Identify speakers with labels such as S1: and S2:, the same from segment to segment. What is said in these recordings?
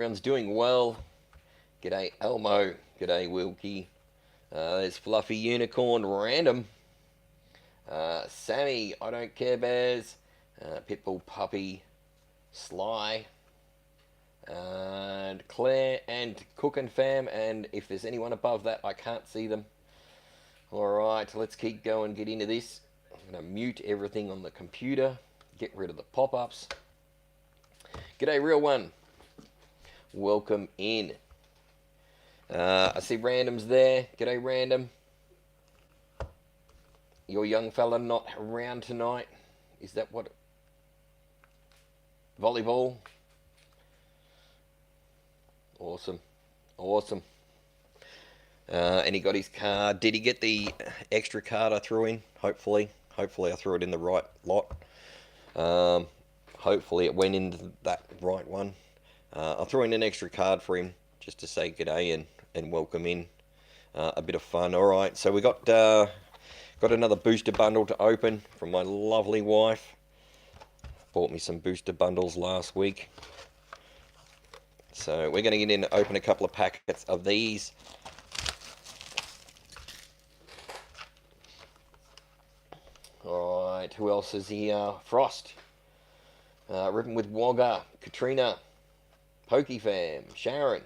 S1: everyone's doing well. G'day Elmo, g'day Wilkie. There's Fluffy Unicorn Random. Sammy, I don't care bears. Pitbull Puppy, Sly, and Claire and Cook and Fam. And if there's anyone above that, I can't see them. Alright, let's keep going, get into this. I'm going to mute everything on the computer, get rid of the pop-ups. G'day Real One. Welcome in. I see Random's there. G'day Random. Your young fella not around tonight. Is that what? Volleyball. Awesome. Awesome. And he got his card. Did he get the extra card I threw in? Hopefully. Hopefully I threw it in the right lot. Hopefully it went into that right one. I threw in an extra card for him just to say g'day and welcome in. A bit of fun. Alright, so we got another booster bundle to open from my lovely wife. Bought me some booster bundles last week. So we're going to get in and open a couple of packets of these. Alright, who else is here? Frost. Ripping with Wogger. Katrina. Pokefam. Sharon.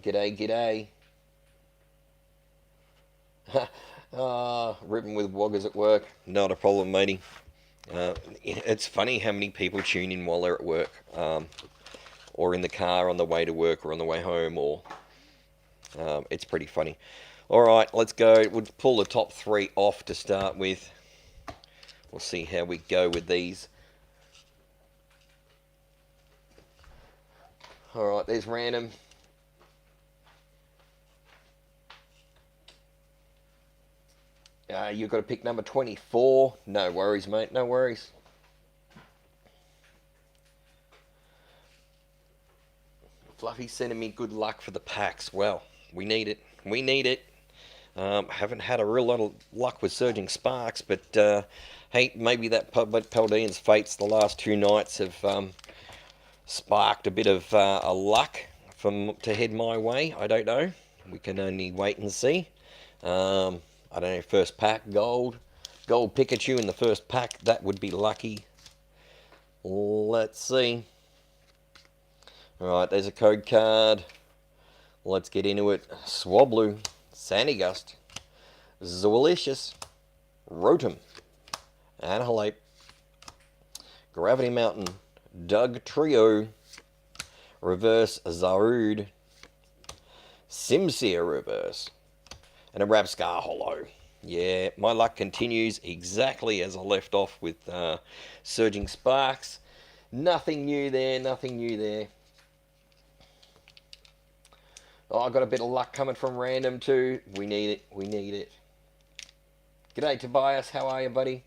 S1: G'day, g'day. Ripping with Woggers at work. Not a problem, matey. It's funny how many people tune in while they're at work. Or in the car on the way to work or on the way home. Or it's pretty funny. Alright, let's go. We'll pull the top three off to start with. We'll see how we go with these. Alright, there's Random. You've got to pick number 24. No worries, mate. No worries. Fluffy's sending me good luck for the packs. Well, we need it. We need it. Haven't had a real lot of luck with Surging Sparks, but hey, maybe that Paldean's fates the last two nights have sparked a bit of a luck to head my way. I don't know. We can only wait and see. I don't know, first pack, gold Pikachu in the first pack, that would be lucky. Let's see. Alright, there's a code card. Let's get into it. Swablu, Sandygust, Zoolicious, Rotom, Anahalape, Gravity Mountain, Doug Trio, Reverse Zarude, Simsear Reverse, and a Rabscar Holo. Yeah, my luck continues exactly as I left off with Surging Sparks. Nothing new there, nothing new there. Oh, I got a bit of luck coming from Random too. We need it, we need it. G'day Tobias, how are you, buddy?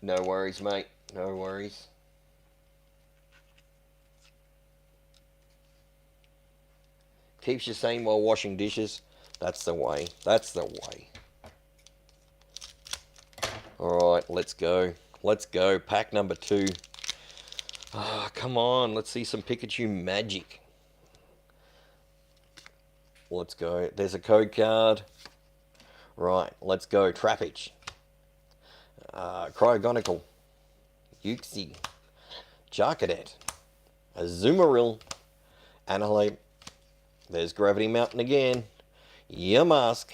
S1: No worries, mate, no worries. Keeps you sane while washing dishes. That's the way. That's the way. Alright, let's go. Let's go. Pack number 2. Ah, come on. Let's see some Pikachu magic. Let's go. There's a code card. Right, let's go. Trapinch. Cryogonical. Uxie. Charcadet. Azumarill. Anahalape. There's Gravity Mountain again. Yamask.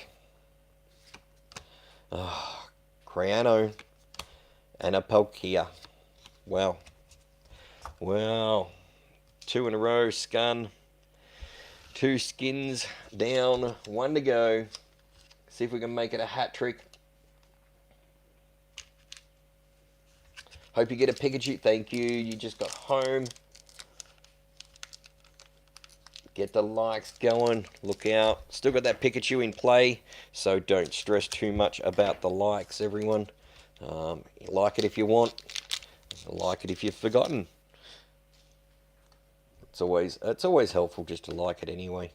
S1: Crayano. And a Palkia. Wow. Wow. 2 in a row. Scun. 2 skins down. 1 to go. See if we can make it a hat trick. Hope you get a Pikachu. Thank you. You just got home. Get the likes going. Look out. Still got that Pikachu in play, so don't stress too much about the likes, everyone. Like it if you want. Like it if you've forgotten. It's always helpful just to like it anyway.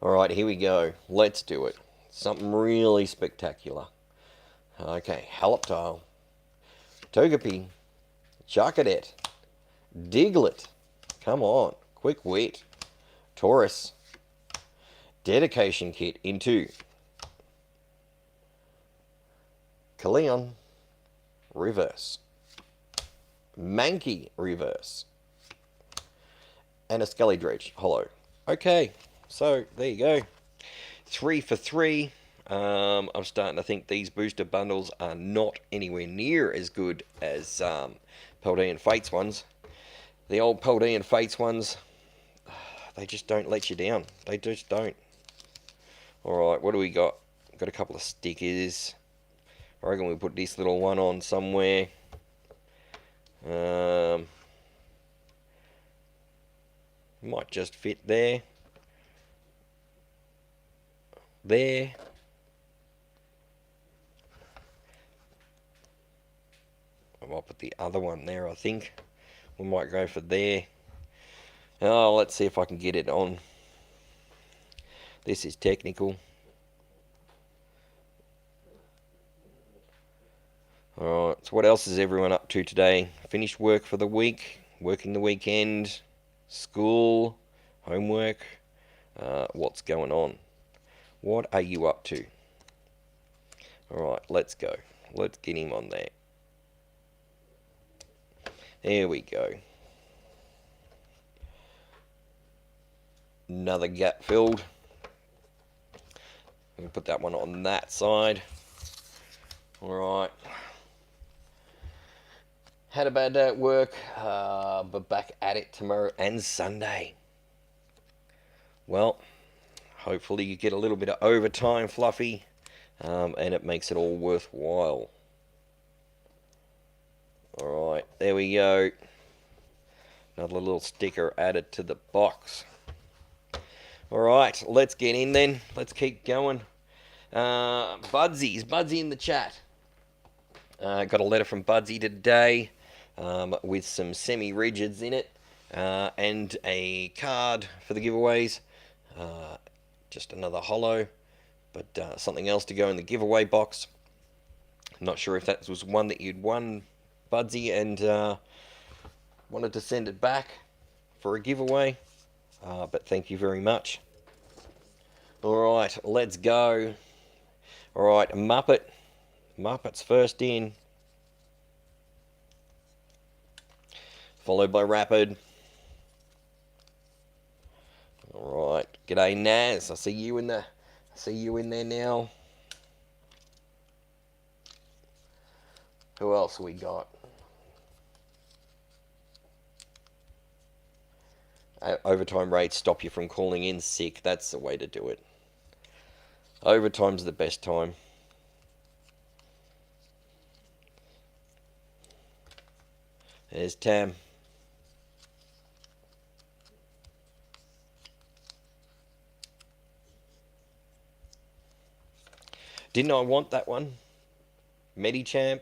S1: Alright, here we go. Let's do it. Something really spectacular. Okay, Haloptile. Togepi. Charcadet. Diglett. Come on. Quick wit. Taurus. Dedication kit into Kaleon. Reverse. Mankey reverse. And a Scully Dredge holo. Okay, so there you go. 3 for 3. I'm starting to think these booster bundles are not anywhere near as good as Paldean Fates ones. The old Paldean Fates ones, they just don't let you down. They just don't. Alright, what do we got? Got a couple of stickers. I reckon we'll put this little one on somewhere. Might just fit there. There. I might put the other one there, I think. We might go for there. Oh, let's see if I can get it on. This is technical. Alright, so what else is everyone up to today? Finished work for the week, working the weekend, school, homework. What's going on? What are you up to? Alright, let's go. Let's get him on there. There we go. Another gap filled. I'm going to put that one on that side. Alright. Had a bad day at work, but back at it tomorrow and Sunday. Well, hopefully you get a little bit of overtime, Fluffy, and it makes it all worthwhile. Alright, there we go. Another little sticker added to the box. Alright, let's get in then. Let's keep going. Budsy's Budsy in the chat. Got a letter from Budsy today with some semi-rigids in it and a card for the giveaways. Just another holo, but something else to go in the giveaway box. I'm not sure if that was one that you'd won, Budsy, and wanted to send it back for a giveaway, but thank you very much. Alright, let's go. Alright, Muppet's first in, followed by Rapid. Alright, g'day Naz, I see you in there now. Who else we got? Overtime rates stop you from calling in sick. That's the way to do it. Overtime's the best time. There's Tam. Didn't I want that one? Medichamp.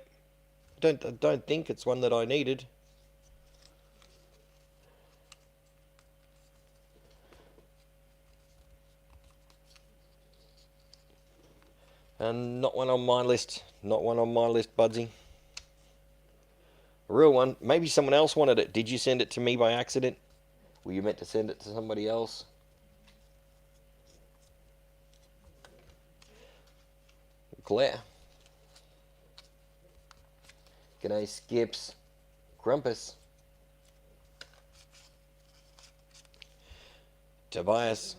S1: Don't think it's one that I needed. And not one on my list. Not one on my list, Budsy. A real one. Maybe someone else wanted it. Did you send it to me by accident? Were you meant to send it to somebody else? Claire. G'day, Skips. Grumpus. Tobias.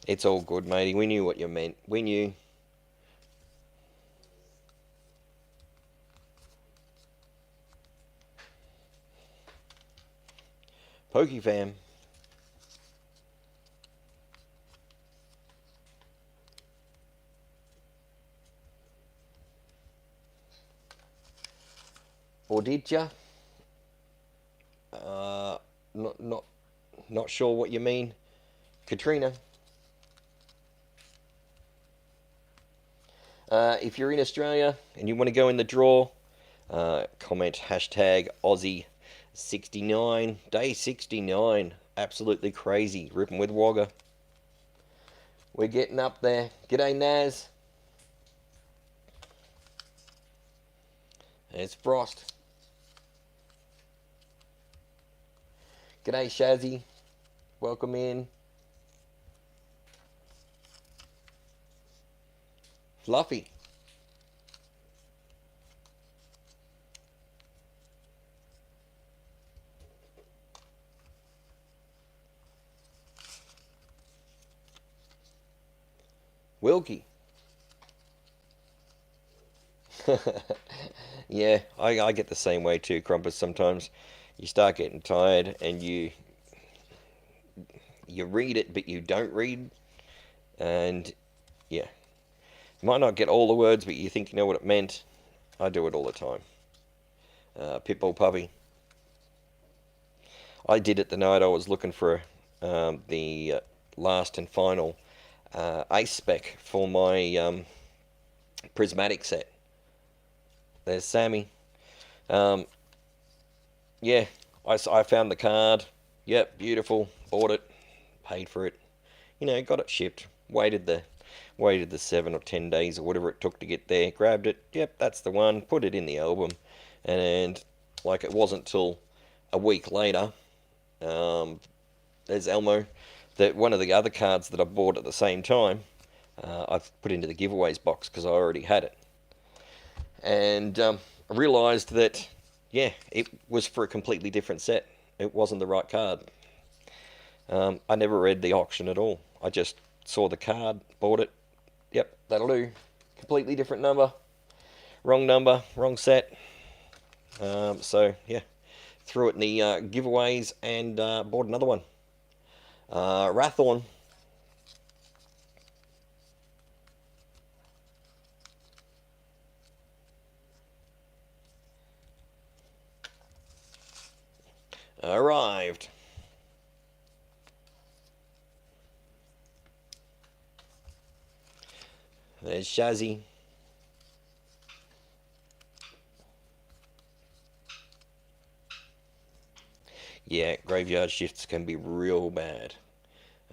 S1: It's all good, matey. We knew what you meant. We knew. Pokefam. Or did ya? Not sure what you mean. Katrina. If you're in Australia and you want to go in the draw, comment hashtag Aussie 69, day 69, absolutely crazy, ripping with Wagga. We're getting up there. G'day Naz. There's Frost. G'day, Shazzy. Welcome in. Fluffy. Wilkie. Yeah, I get the same way too, Crumpus. Sometimes you start getting tired and you read it, but you don't read. And yeah, you might not get all the words, but you think you know what it meant. I do it all the time. Pitbull Puppy. I did it the night I was looking for the last and final ace spec for my prismatic set. There's Sammy. Yeah, I found the card. Yep, beautiful. Bought it. Paid for it. You know, got it shipped. Waited the 7 or 10 days or whatever it took to get there. Grabbed it. Yep, that's the one. Put it in the album. And like it wasn't till a week later. There's Elmo. That one of the other cards that I bought at the same time. I've put into the giveaways box because I already had it. And I realised that, yeah, it was for a completely different set. It wasn't the right card. I never read the auction at all. I just saw the card, bought it. Yep, that'll do. Completely different number. Wrong set. So, yeah, threw it in the giveaways and bought another one. Rathorn. Arrived. There's Shazzy. Yeah, graveyard shifts can be real bad.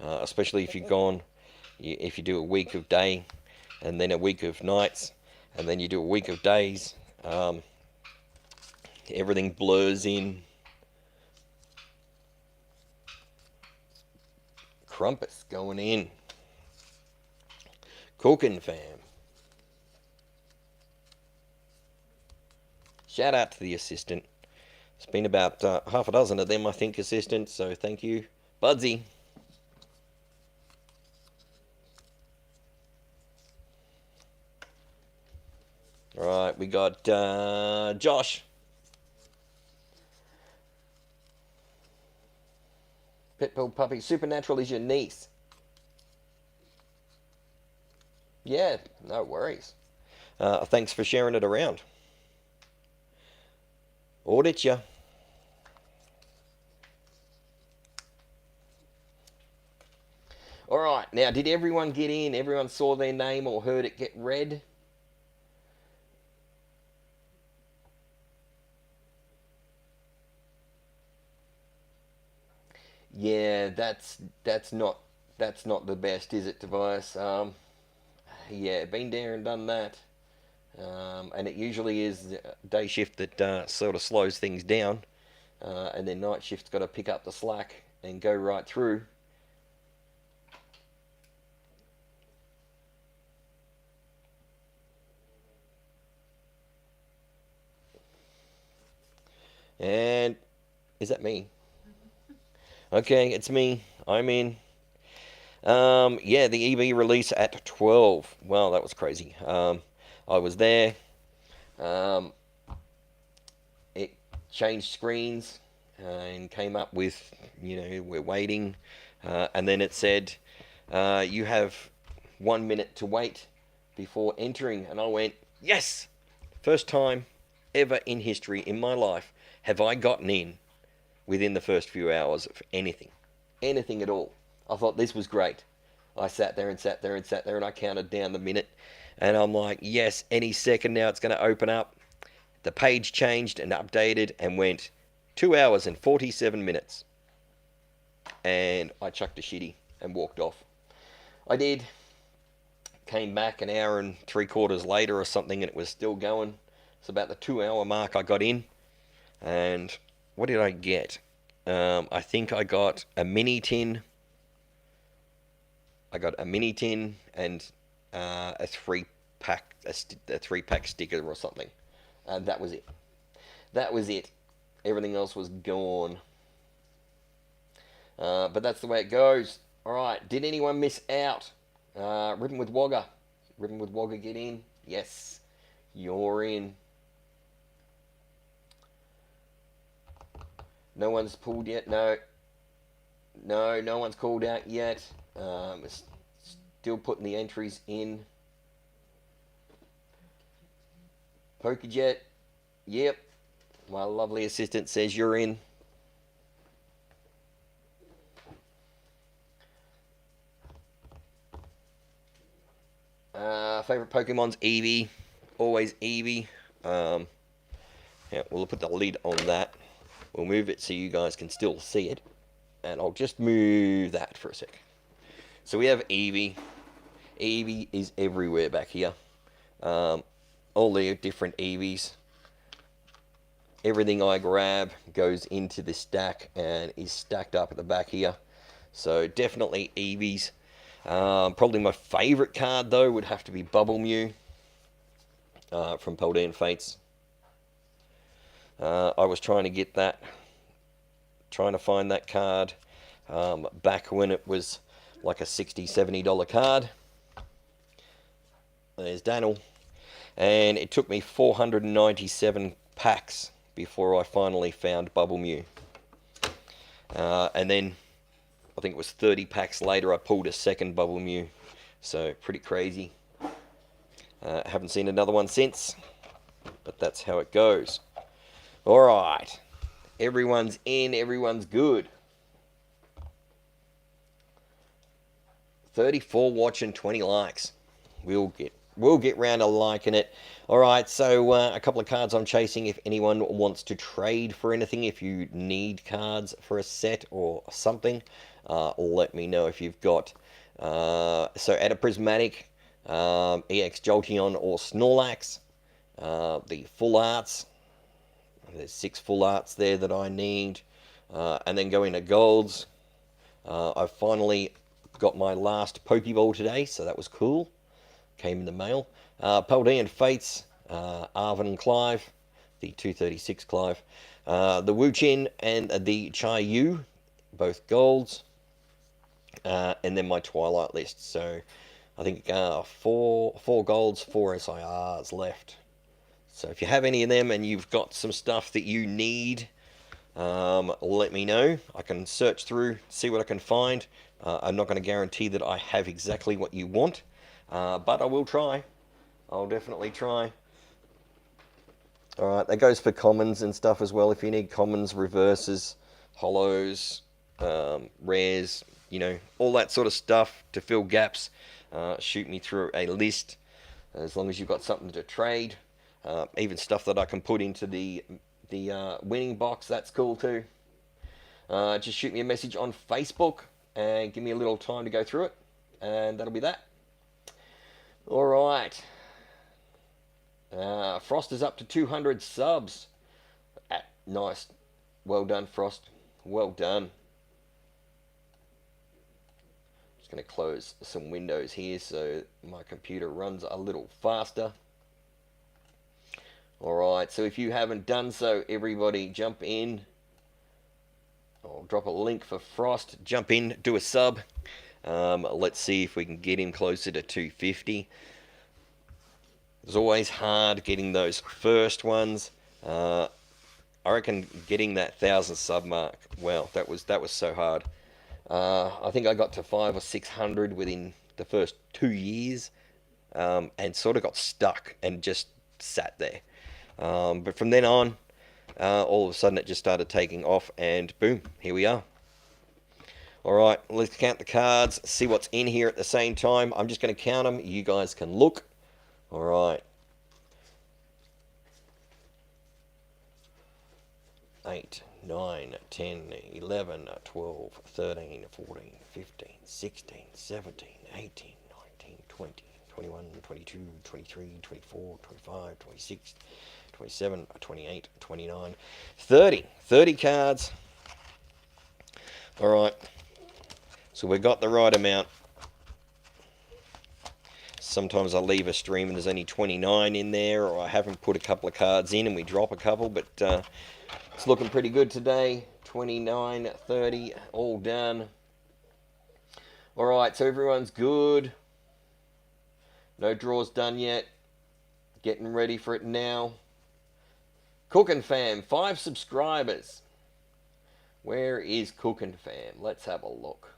S1: Especially if you've gone, if you do a week of day, and then a week of nights, and then you do a week of days. Everything blurs in. Crumpus going in. Cooking fam. Shout out to the assistant. It's been about half a dozen of them, I think, assistants, so thank you. Budsy. Alright, we got Josh. Pitbull Puppy. Supernatural is your niece. Yeah, no worries. Thanks for sharing it around. Audit ya. Alright, now did everyone get in? Everyone saw their name or heard it get read? Yeah, that's not the best, is it, Tobias? Yeah, been there and done that. And it usually is day shift that sort of slows things down, and then night shift's got to pick up the slack and go right through. And is that me? Okay, it's me. I'm in. Yeah, the EB release at 12. Wow, that was crazy. I was there. It changed screens and came up with, we're waiting. And then it said, you have 1 minute to wait before entering. And I went, yes! First time ever in history in my life have I gotten in within the first few hours of anything. Anything at all. I thought this was great. I sat there and sat there and sat there and I counted down the minute. And I'm like, yes, any second now it's going to open up. The page changed and updated and went 2 hours and 47 minutes. And I chucked a shitty and walked off. I did. Came back an hour and 3/4 later or something and it was still going. It's about the 2-hour mark I got in. And what did I get? I think I got a mini tin. I got a mini tin and a 3-pack a 3-pack sticker or something. And that was it. That was it. Everything else was gone. But that's the way it goes. Alright, did anyone miss out? Ribbon with Wogger. Ribbon with Wogger, get in. Yes, you're in. No one's pulled yet. No, no one's called out yet. Still putting the entries in. Pokejet. Yep. My lovely assistant says you're in. Favorite Pokemon's Eevee. Always Eevee. Yeah, we'll put the lid on that. We'll move it so you guys can still see it. And I'll just move that for a sec. So we have Eevee. Eevee is everywhere back here. All the different Eevees. Everything I grab goes into the stack and is stacked up at the back here. So definitely Eevees. Probably my favourite card though would have to be Bubble Mew from Paldean Fates. I was trying to get that, trying to find that card back when it was like a $60, $70 card. There's Daniel. And it took me 497 packs before I finally found Bubble Mew. And then I think it was 30 packs later I pulled a second Bubble Mew. So pretty crazy. Haven't seen another one since, but that's how it goes. Alright, everyone's in, everyone's good. 34 watching, 20 likes. We'll get round to liking it. Alright, so a couple of cards I'm chasing if anyone wants to trade for anything. If you need cards for a set or something, let me know if you've got. So at a Prismatic, EX Jolteon or Snorlax, the full arts. There's 6 full arts there that I need. And then go into golds. I finally got my last Pokeball today, so that was cool. Came in the mail. Paldean Fates, Arvin and Clive, the 236 Clive. The Wuchin and the Chai-Yu, both golds. And then my Twilight list. So I think 4 golds, 4 SIRs left. So if you have any of them and you've got some stuff that you need, let me know. I can search through, see what I can find. I'm not going to guarantee that I have exactly what you want, but I will try. I'll definitely try. Alright, that goes for commons and stuff as well. If you need commons, reverses, holos, rares, you know, all that sort of stuff to fill gaps, shoot me through a list. As long as you've got something to trade. Even stuff that I can put into the winning box, that's cool too. Just shoot me a message on Facebook and give me a little time to go through it, and that'll be that. Alright. Frost is up to 200 subs. Nice. Well done, Frost. Well done. Just going to close some windows here so my computer runs a little faster. Alright, so if you haven't done so, everybody jump in. I'll drop a link for Frost. Jump in, do a sub. Let's see if we can get him closer to 250. It's always hard getting those first ones. I reckon getting that 1,000 sub mark, well, that was so hard. I think I got to 500 or 600 within the first 2 years, and sort of got stuck and just sat there. But from then on, all of a sudden it just started taking off, and boom, here we are. Alright, let's count the cards, see what's in here at the same time. I'm just going to count them, you guys can look. Alright. 8, 9, 10, 11, 12, 13, 14, 15, 16, 17, 18, 19, 20, 21, 22, 23, 24, 25, 26, 27, 28, 29, 30. 30 cards. Alright. So we've got the right amount. Sometimes I leave a stream and there's only 29 in there, or I haven't put a couple of cards in and we drop a couple, but it's looking pretty good today. 29, 30, all done. Alright, so everyone's good. No draws done yet. Getting ready for it now. Cookin' Fam, 5 subscribers. Where is Cookin' Fam? Let's have a look.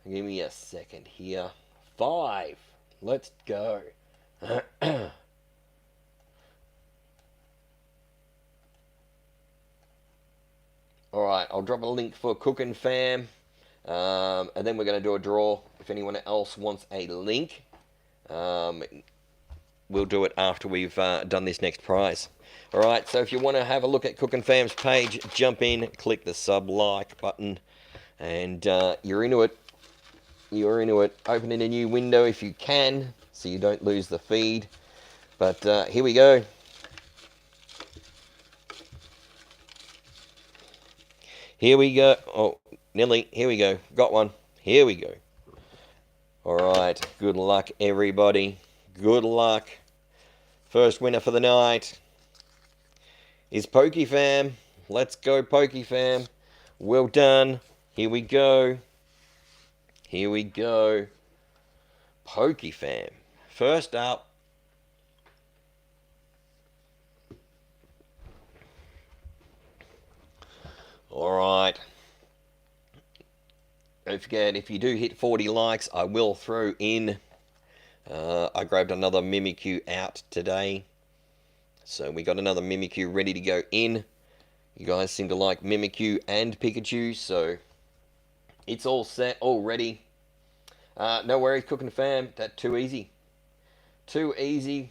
S1: Give me a second here. 5. Let's go. Alright, I'll drop a link for Cookin' Fam. And then we're going to do a draw. If anyone else wants a link, we'll do it after we've done this next prize. Alright, so if you want to have a look at Cookin' Fam's page, jump in, click the sub-like button, and you're into it. You're into it. Opening a new window if you can, so you don't lose the feed. But here we go. Here we go. Oh, nearly. Here we go. Got one. Here we go. Alright, good luck everybody. Good luck. First winner for the night is PokeFam. Let's go, PokeFam. Well done. Here we go. Here we go. PokeFam. First up. Alright. Don't forget, if you do hit 40 likes, I will throw in. I grabbed another Mimikyu out today. So we got another Mimikyu ready to go in. You guys seem to like Mimikyu and Pikachu, so it's all set, all ready. No worries, Cookin' Fam. That's too easy. Too easy.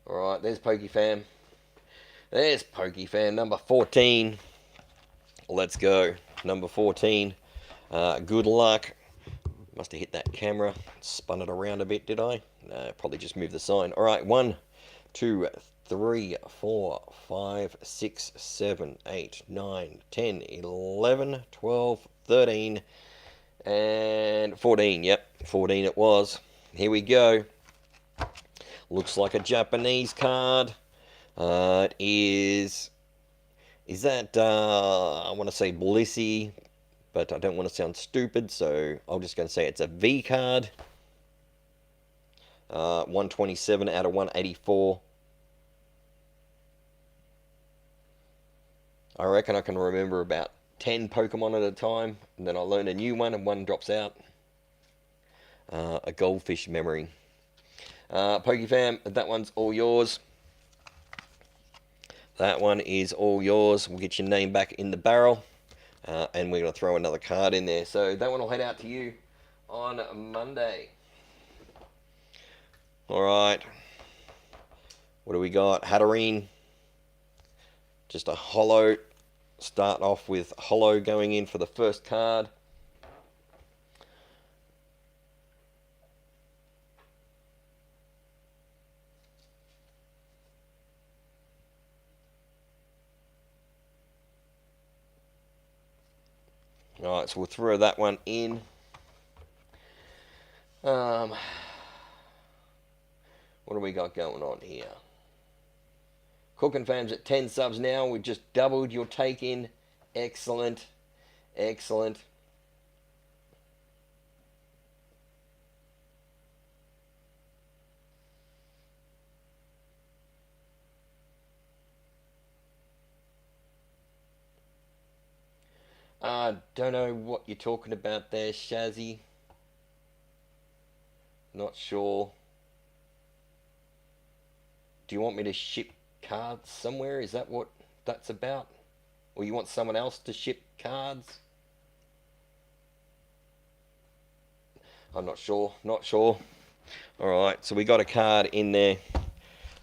S1: Alright, there's PokeFam. There's PokeFam, number 14. Let's go. Number 14. Good luck. Must have hit that camera. Spun it around a bit, did I? No, probably just moved the sign. Alright, 1, 2, 3, 4, 5, 6, 7, 8, 9, 10, 11, 12, 13, and 14. Yep, 14 it was. Here we go. Looks like a Japanese card. It is that, I want to say Blissey, but I don't want to sound stupid, so I'm just going to say it's a V card. 127 out of 184. I reckon I can remember about 10 Pokemon at a time, and then I learn a new one and one drops out. A goldfish memory. PokeFam, that one's all yours. That one is all yours. We'll get your name back in the barrel. And we're going to throw another card in there. So that one will head out to you on Monday. Alright. What do we got? Hatterene. Just a holo. Start off with holo going in for the first card. Alright, so we'll throw that one in. What do we got going on here? Cookin' Fam's at 10 subs now. We've just doubled your take in. Excellent. Excellent. Don't know what you're talking about there, Shazzy. Not sure. Do you want me to ship cards somewhere? Is that what that's about? Or you want someone else to ship cards. I'm not sure. Not sure. Alright, so we got a card in there.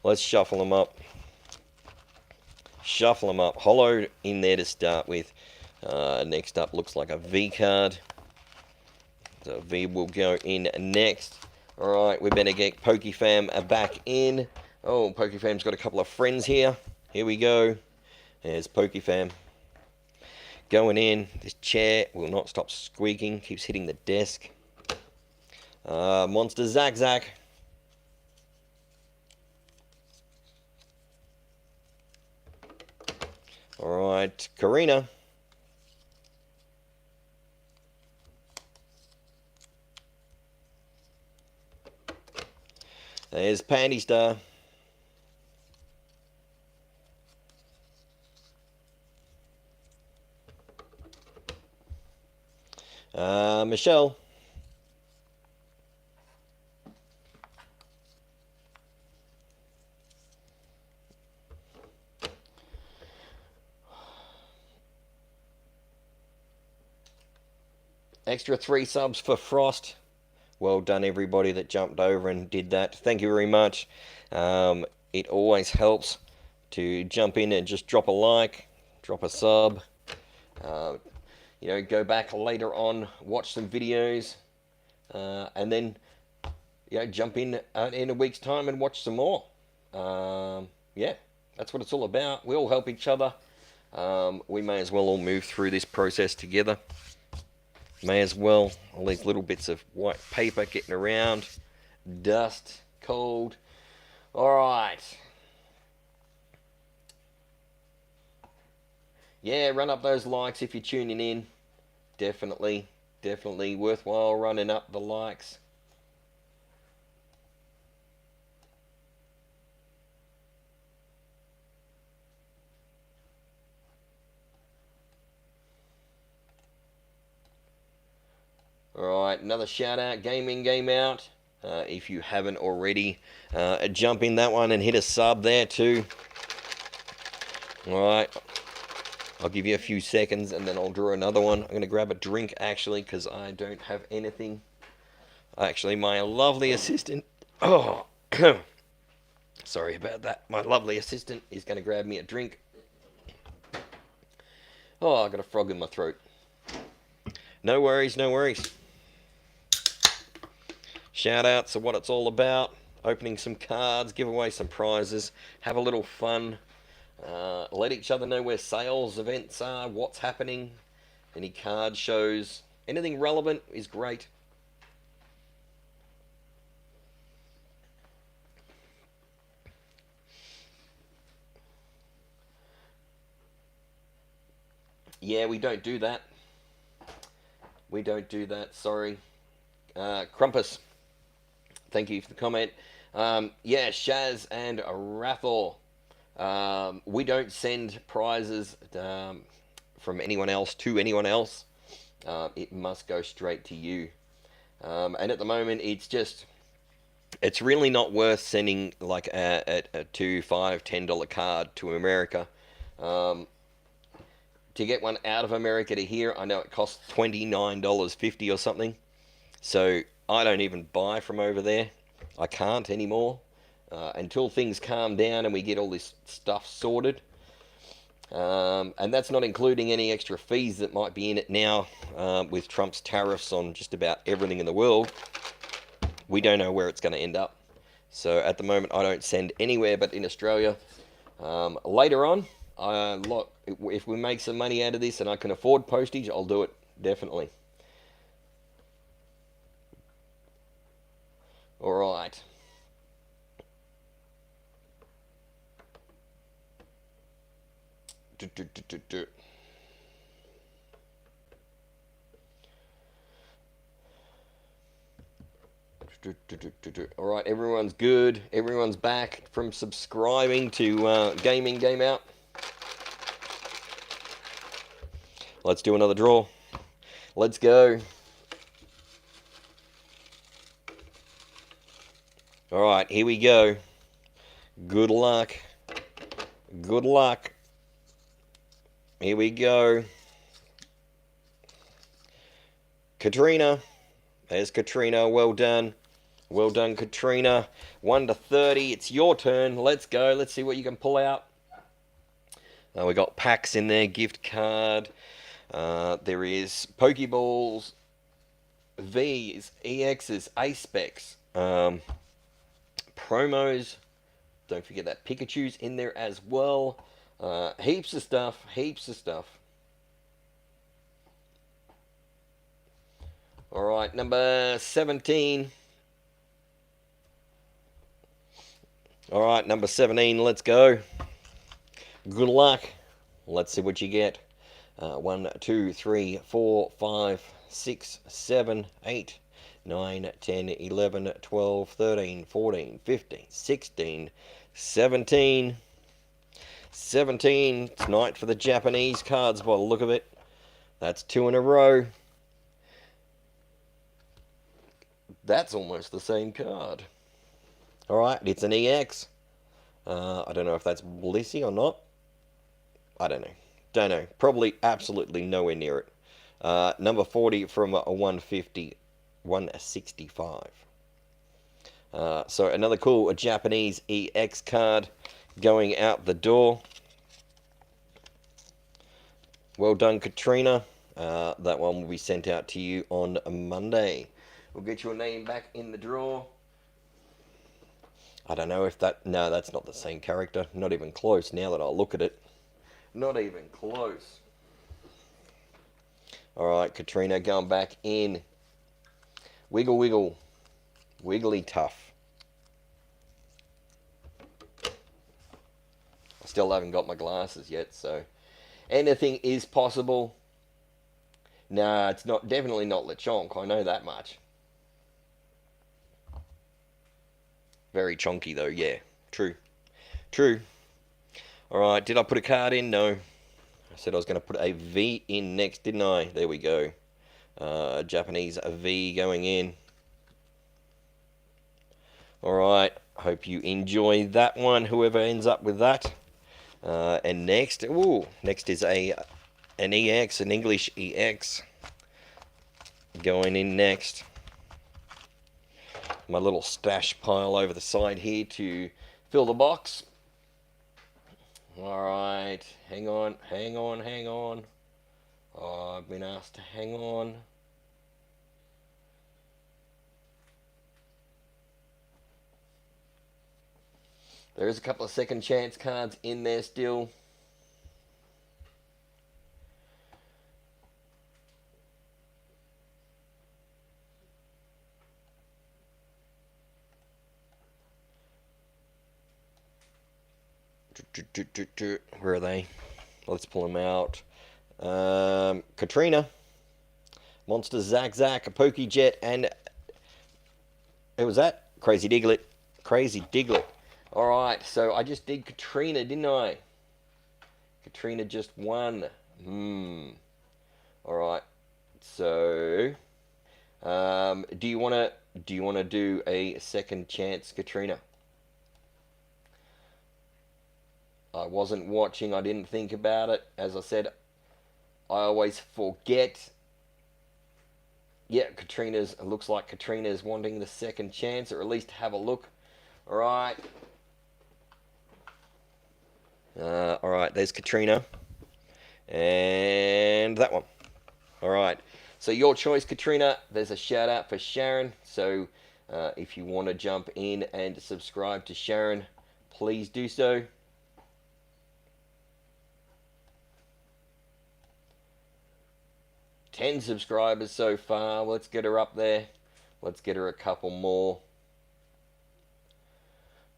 S1: Let's shuffle them up. Shuffle them up. Holo in there to start with. Next up looks like a V card. So V will go in next. Alright, we better get Pokefam back in. Oh, Pokefam's got a couple of friends here. Here we go. There's Pokefam. Going in. This chair will not stop squeaking. Keeps hitting the desk. Monster Zack Zack. Alright, Karina. There's Pandy Star. Michelle. Extra 3 subs for Frost. Well done, everybody that jumped over and did that. Thank you very much. It always helps to jump in and just drop a like, drop a sub. You know, go back later on, watch some videos, and then, you know, jump in a week's time and watch some more. Yeah, that's what it's all about. We all help each other. We may as well all move through this process together. May as well. All these little bits of white paper getting around. Dust. Cold. Alright. Yeah, run up those likes if you're tuning in. Definitely. Definitely worthwhile running up the likes. Alright, another shout out, game in, game out. If you haven't already, jump in that one and hit a sub there too. Alright, I'll give you a few seconds and then I'll draw another one. I'm going to grab a drink actually because I don't have anything. Actually, my lovely assistant... Oh, sorry about that. My lovely assistant is going to grab me a drink. Oh, I got a frog in my throat. No worries, no worries. Shout outs are what it's all about. Opening some cards, give away some prizes, have a little fun. Let each other know where sales events are, what's happening, any card shows. Anything relevant is great. Yeah, we don't do that. We don't do that, sorry. Crumpus, thank you for the comment. Yeah, Shaz and Rathor. We don't send prizes from anyone else to anyone else. It must go straight to you. And at the moment, it's really not worth sending like a $2, $5, $10 card to America. To get one out of America to here, I know it costs $29.50 or something. So I don't even buy from over there. I can't anymore. Until things calm down and we get all this stuff sorted. And that's not including any extra fees that might be in it now with Trump's tariffs on just about everything in the world. We don't know where it's going to end up. So at the moment, I don't send anywhere but in Australia. Later on, look, if we make some money out of this and I can afford postage, I'll do it, definitely. All right. All right, everyone's good. Everyone's back from subscribing to Game In, Game Out. Let's do another draw. Let's go. All right, here we go. Good luck. Good luck. Here we go. Katrina. There's Katrina. Well done. Well done, Katrina. 1 to 30. It's your turn. Let's go. Let's see what you can pull out. We got packs in there. Gift card. There is pokeballs. V's. EXs. A specs. Promos. Don't forget that Pikachu's in there as well. Heaps of stuff. Heaps of stuff. Alright, number 17. Alright, number 17, let's go. Good luck. Let's see what you get. 1, 2, 3, 4, 5, 6, 7, 8, 9, 10, 11, 12, 13, 14, 15, 16, 17. 17. Tonight for the Japanese cards by the look of it. That's 2 in a row. That's almost the same card. Alright, it's an EX. I don't know if that's Blissey or not. I don't know. Don't know. Probably absolutely nowhere near it. Number 40 from a 150, 165. So another cool Japanese EX card going out the door. Well done, Katrina. That one will be sent out to you on Monday. We'll get your name back in the draw. I don't know if that... No, that's not the same character. Not even close now that I look at it. Not even close. Alright, Katrina going back in. Wiggle, wiggle. Wiggly tough. I still haven't got my glasses yet, so... Anything is possible. Nah, it's not. Definitely not Lechonk. I know that much. Very chonky though, yeah. True. True. Alright, did I put a card in? No. I said I was going to put a V in next, didn't I? There we go. Japanese V going in. Alright, hope you enjoy that one, whoever ends up with that. And next, next is an EX, an English EX. Going in next. My little stash pile over the side here to fill the box. Alright, hang on, hang on, hang on. Oh, I've been asked to hang on. There is a couple of second chance cards in there still. Where are they? Let's pull them out. Katrina, Monster Zack Zack, a Pokejet, and who was that? Crazy Diglett. Crazy Diglett. Alright, so I just did Katrina, didn't I? Katrina just won. Alright, so do you wanna do a second chance, Katrina? I wasn't watching, I didn't think about it. As I said, I always forget. Yeah, it looks like Katrina's wanting the second chance, or at least have a look. Alright. Alright, there's Katrina. And that one. Alright. So your choice, Katrina. There's a shout out for Sharon. So if you want to jump in and subscribe to Sharon, please do so. Ten subscribers so far. Let's get her up there. Let's get her a couple more.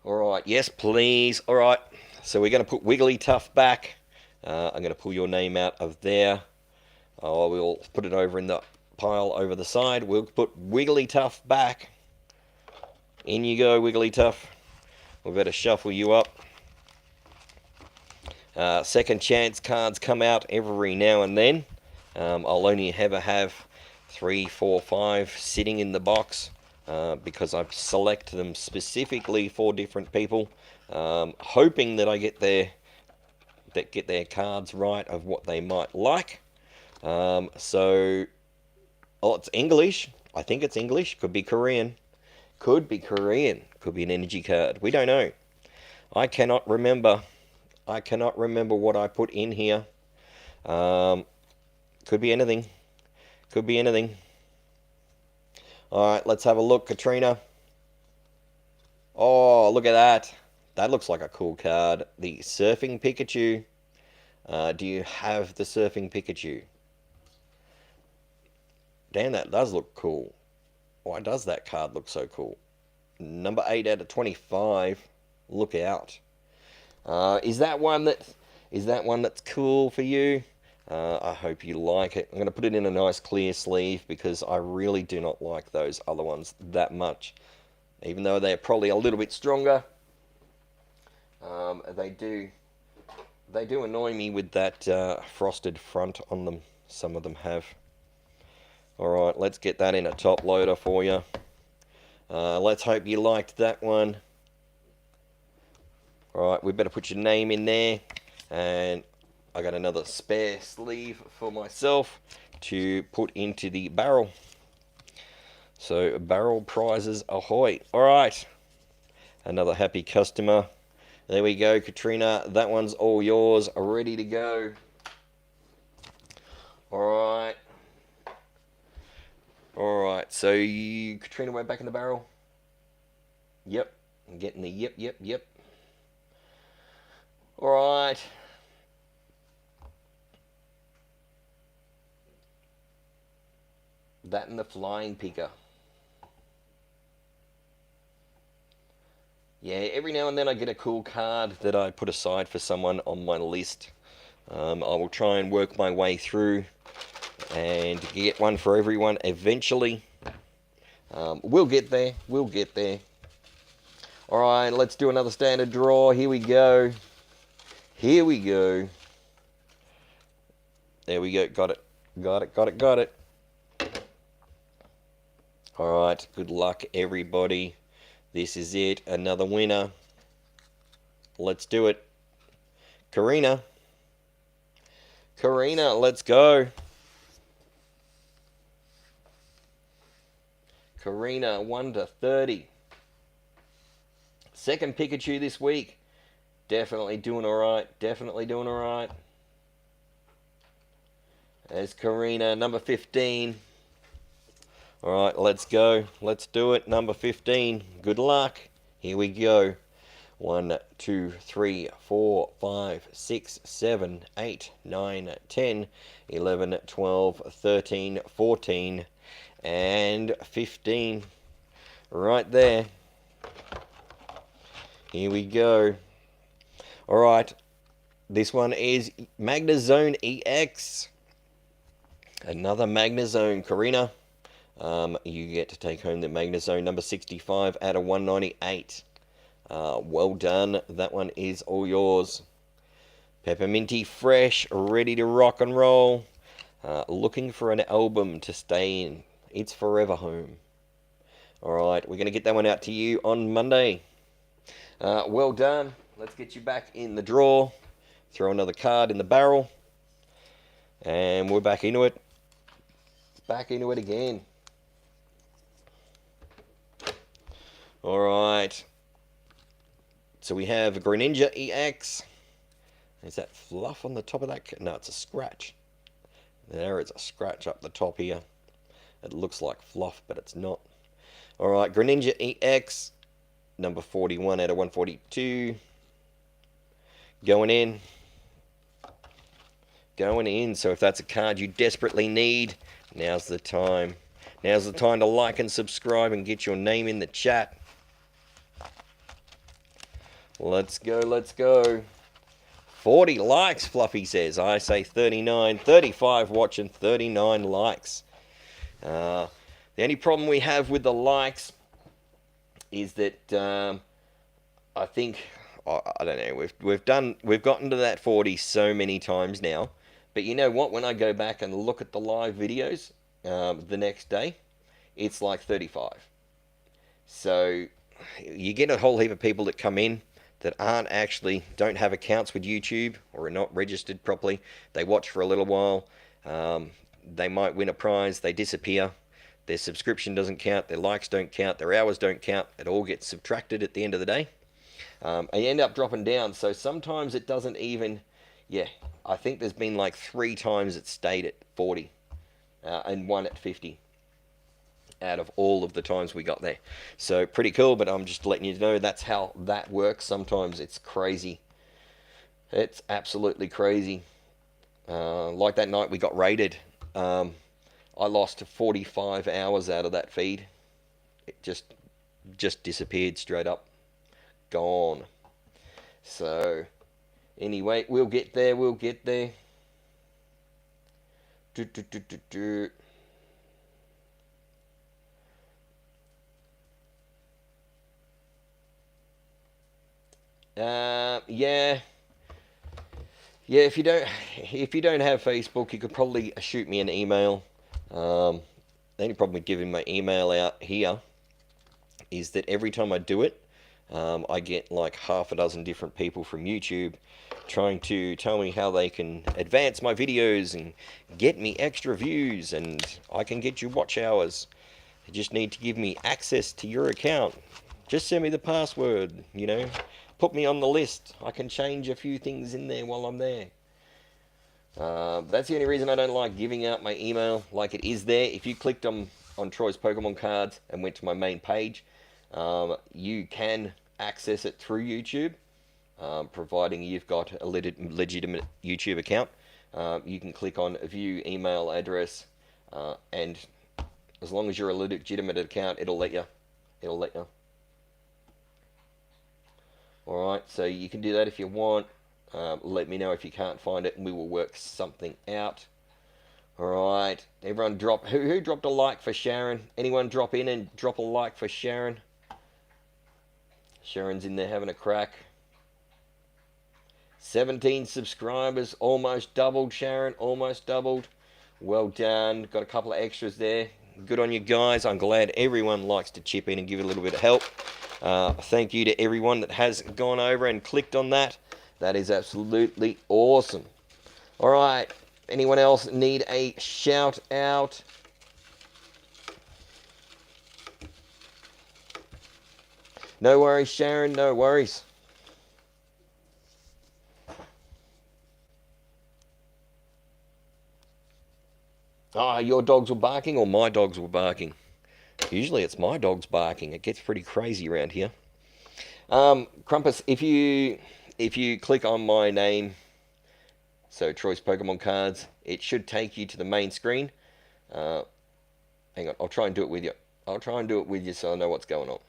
S1: Alright, yes please. Alright, so we're going to put Wigglytuff back. I'm going to pull your name out of there. We'll put it over in the pile over the side. We'll put Wigglytuff back. In you go, Wigglytuff. We better shuffle you up. Second chance cards come out every now and then. I'll only ever have 3, 4, 5 sitting in the box because I've selected them specifically for different people, hoping that I get their cards right of what they might like. So Oh, it's English. I think it's English. Could be Korean. Could be Korean. Could be an energy card. We don't know. I cannot remember. I cannot remember what I put in here. Could be anything. Could be anything. Alright, let's have a look, Katrina. Oh, look at that. That looks like a cool card. The Surfing Pikachu. Do you have the Surfing Pikachu? Damn, that does look cool. Why does that card look so cool? Number 8 out of 25. Look out. Is that one that's cool for you? I hope you like it. I'm going to put it in a nice clear sleeve because I really do not like those other ones that much. Even though they're probably a little bit stronger, they do annoy me with that frosted front on them. Some of them have. Alright, let's get that in a top loader for you. Let's hope you liked that one. Alright, we better put your name in there. And I got another spare sleeve for myself to put into the barrel. So, barrel prizes ahoy. Alright, another happy customer. There we go, Katrina. That one's all yours, ready to go. Alright. Alright, so Katrina went back in the barrel. Yep, I'm getting the yep. Alright. That and the Flying Pika. Yeah, every now and then I get a cool card that I put aside for someone on my list. I will try and work my way through and get one for everyone eventually. We'll get there. We'll get there. Alright, let's do another standard draw. Here we go. Here we go. There we go. Got it. Alright, good luck everybody. This is it. Another winner. Let's do it. Karina, let's go. Karina, 1 to 30. Second Pikachu this week. Definitely doing alright. There's Karina, number 15. Alright, let's go. Let's do it. Number 15. Good luck. Here we go. 1, 2, 3, 4, 5, 6, 7, 8, 9, 10, 11, 12, 13, 14, and 15. Right there. Here we go. Alright. This one is Magnezone EX. Another Magnezone, Karina. You get to take home the Magnezone number 65 out of 198. Well done. That one is all yours. Pepperminty fresh, ready to rock and roll. Looking for an album to stay in. It's Forever Home. Alright, we're going to get that one out to you on Monday. Well done. Let's get you back in the draw. Throw another card in the barrel. And we're back into it. Back into it again. Alright. So we have a Greninja EX. Is that fluff on the top of that? No, it's a scratch. There is a scratch up the top here. It looks like fluff, but it's not. Alright, Greninja EX. Number 41 out of 142. Going in. Going in. So if that's a card you desperately need, now's the time. Now's the time to like and subscribe and get your name in the chat. Let's go, let's go. 40 likes, Fluffy says. I say 39. 35 watching, 39 likes. The only problem we have with the likes is that I think, I don't know, we've gotten to that 40 so many times now. But you know what? When I go back and look at the live videos the next day, it's like 35. So you get a whole heap of people that come in that don't have accounts with YouTube or are not registered properly. They watch for a little while. they might win a prize, they disappear. Their subscription doesn't count, their likes don't count, their hours don't count. It all gets subtracted at the end of the day. And you end up dropping down. So sometimes it doesn't even, yeah, I think there's been like 3 times it stayed at 40 and 1 at 50 out of all of the times we got there. So pretty cool, but I'm just letting you know that's how that works. Sometimes it's crazy. It's absolutely crazy. Like that night we got raided. I lost 45 hours out of that feed. It just disappeared straight up. Gone. So anyway, we'll get there. We'll get there. Yeah. Yeah, if you don't have Facebook, you could probably shoot me an email. The only problem with giving my email out here is that every time I do it, I get like half a dozen different people from YouTube trying to tell me how they can advance my videos and get me extra views, and I can get you watch hours. You just need to give me access to your account. Just send me the password, you know. Put me on the list. I can change a few things in there while I'm there. That's the only reason I don't like giving out my email. Like, it is there. If you clicked on Troy's Pokemon cards and went to my main page, you can access it through YouTube, providing you've got a legitimate YouTube account. You can click on view email address, and as long as you're a legitimate account, it'll let you. Alright, so you can do that if you want. Let me know if you can't find it and we will work something out. Alright, everyone drop. Who dropped a like for Sharon? Anyone drop in and drop a like for Sharon? Sharon's in there having a crack. 17 subscribers, almost doubled, Sharon, almost doubled. Well done. Got a couple of extras there. Good on you guys. I'm glad everyone likes to chip in and give a little bit of help. Thank you to everyone that has gone over and clicked on that. That is absolutely awesome. All right. Anyone else need a shout out? No worries, Sharon. No worries. Oh, your dogs were barking or my dogs were barking? Usually it's my dogs barking. It gets pretty crazy around here. Crumpus, if you click on my name, so Troy's Pokemon cards, it should take you to the main screen. Hang on, I'll try and do it with you. So I know what's going on.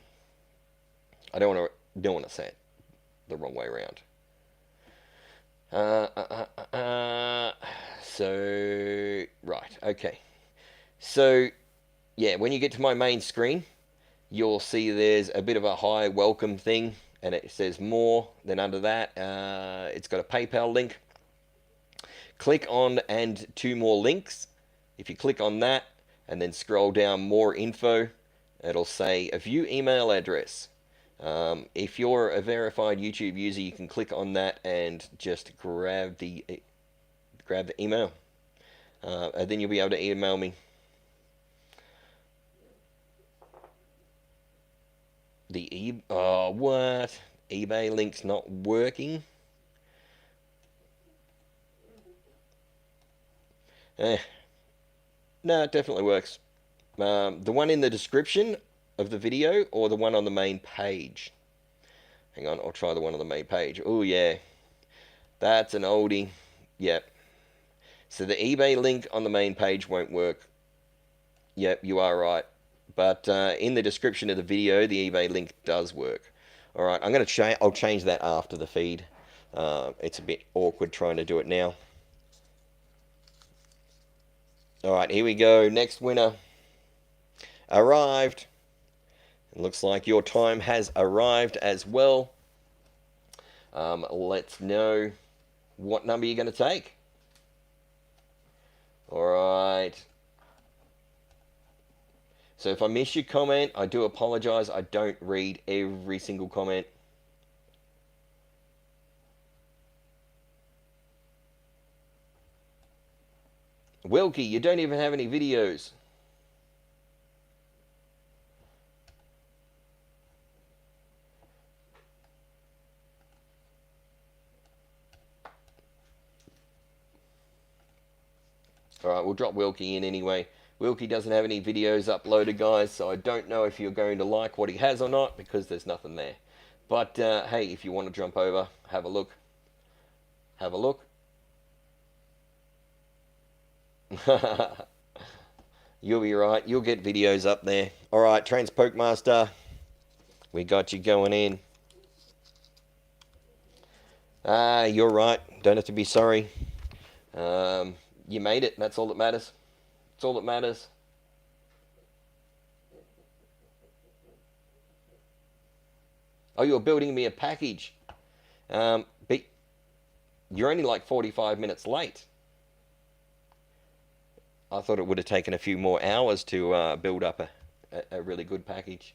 S1: I don't want to say it the wrong way around. So right, okay. So yeah, when you get to my main screen, you'll see there's a bit of a hi welcome thing, and it says more. Then under that, it's got a PayPal link. Click on and 2 more links. If you click on that and then scroll down more info, it'll say a view email address. If you're a verified YouTube user, you can click on that and just grab the email, and then you'll be able to email me. What? eBay link's not working. No, it definitely works. The one in the description of the video or the one on the main page? Hang on, I'll try the one on the main page. Oh yeah, that's an oldie. Yep. So the eBay link on the main page won't work. Yep, you are right. But in the description of the video, the eBay link does work. All right, I'm gonna I'll change that after the feed. It's a bit awkward trying to do it now. All right, here we go. Next winner arrived. It looks like your time has arrived as well. Let's know what number you're going to take. All right. So if I miss your comment, I do apologize. I don't read every single comment. Wilkie, you don't even have any videos. Alright, we'll drop Wilkie in anyway. Wilkie doesn't have any videos uploaded, guys, so I don't know if you're going to like what he has or not, because there's nothing there. But, hey, if you want to jump over, have a look. Have a look. You'll be right. You'll get videos up there. Alright, Trans Pokemaster. We got you going in. You're right. Don't have to be sorry. You made it. That's all that matters. That's all that matters. Oh, you're building me a package. But you're only like 45 minutes late. I thought it would have taken a few more hours to build up a really good package.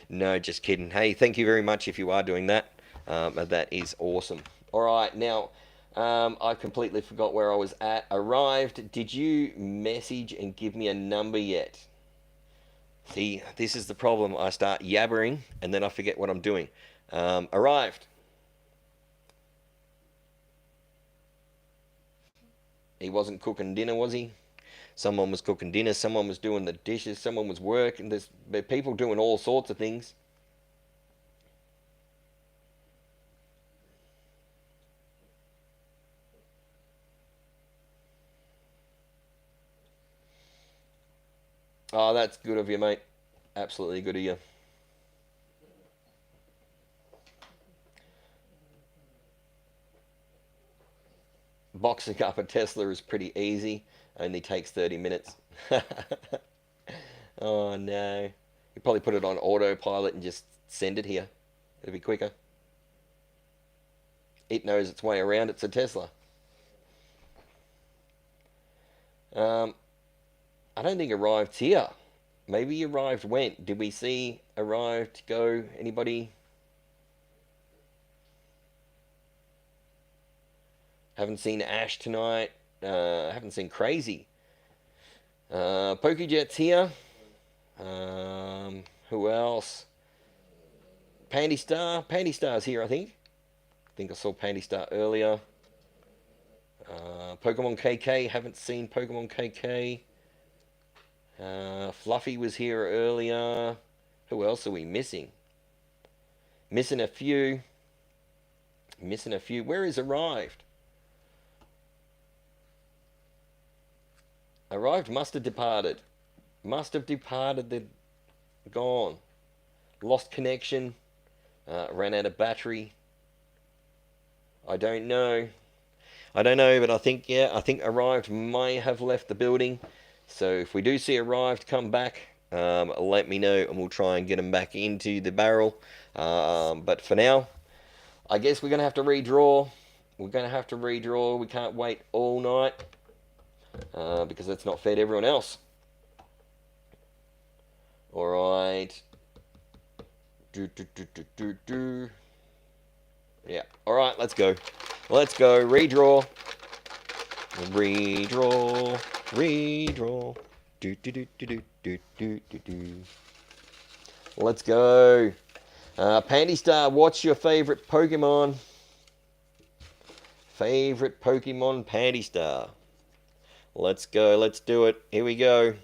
S1: No, just kidding. Hey, thank you very much if you are doing that. That is awesome. All right, now, I completely forgot where I was at. Arrived. Did you message and give me a number yet? See, this is the problem. I start yabbering and then I forget what I'm doing. Arrived. He wasn't cooking dinner, was he? Someone was cooking dinner, someone was doing the dishes, someone was working. There's people doing all sorts of things. Oh, that's good of you, mate. Absolutely good of you. Boxing up a Tesla is pretty easy. Only takes 30 minutes. Oh, no. You probably put it on autopilot and just send it here. It'll be quicker. It knows its way around. It's a Tesla. I don't think arrived here. Maybe arrived when? Did we see arrived go? Anybody? Haven't seen Ash tonight. Haven't seen Crazy. Pokejet's here. Who else? Pandy Star. Pandy Star's here, I think. I think I saw Pandy Star earlier. Pokemon KK. Haven't seen Pokemon KK. Fluffy was here earlier. Who else are we missing? Missing a few. Missing a few. Where is arrived? Arrived must have departed. Must have departed. They're gone. Lost connection. Ran out of battery. I don't know. I don't know, but I think, yeah, I think arrived may have left the building. So if we do see arrived come back, let me know and we'll try and get them back into the barrel. But for now, I guess we're going to have to redraw. We're going to have to redraw. We can't wait all night. Because that's not fair to everyone else. Alright. Yeah. Alright, let's go. Let's go. Redraw. Redraw. Redraw. Let's go. Pandy Star, what's your favorite Pokemon? Favorite Pokemon, Pandy Star. Let's go, let's do it. Here we go.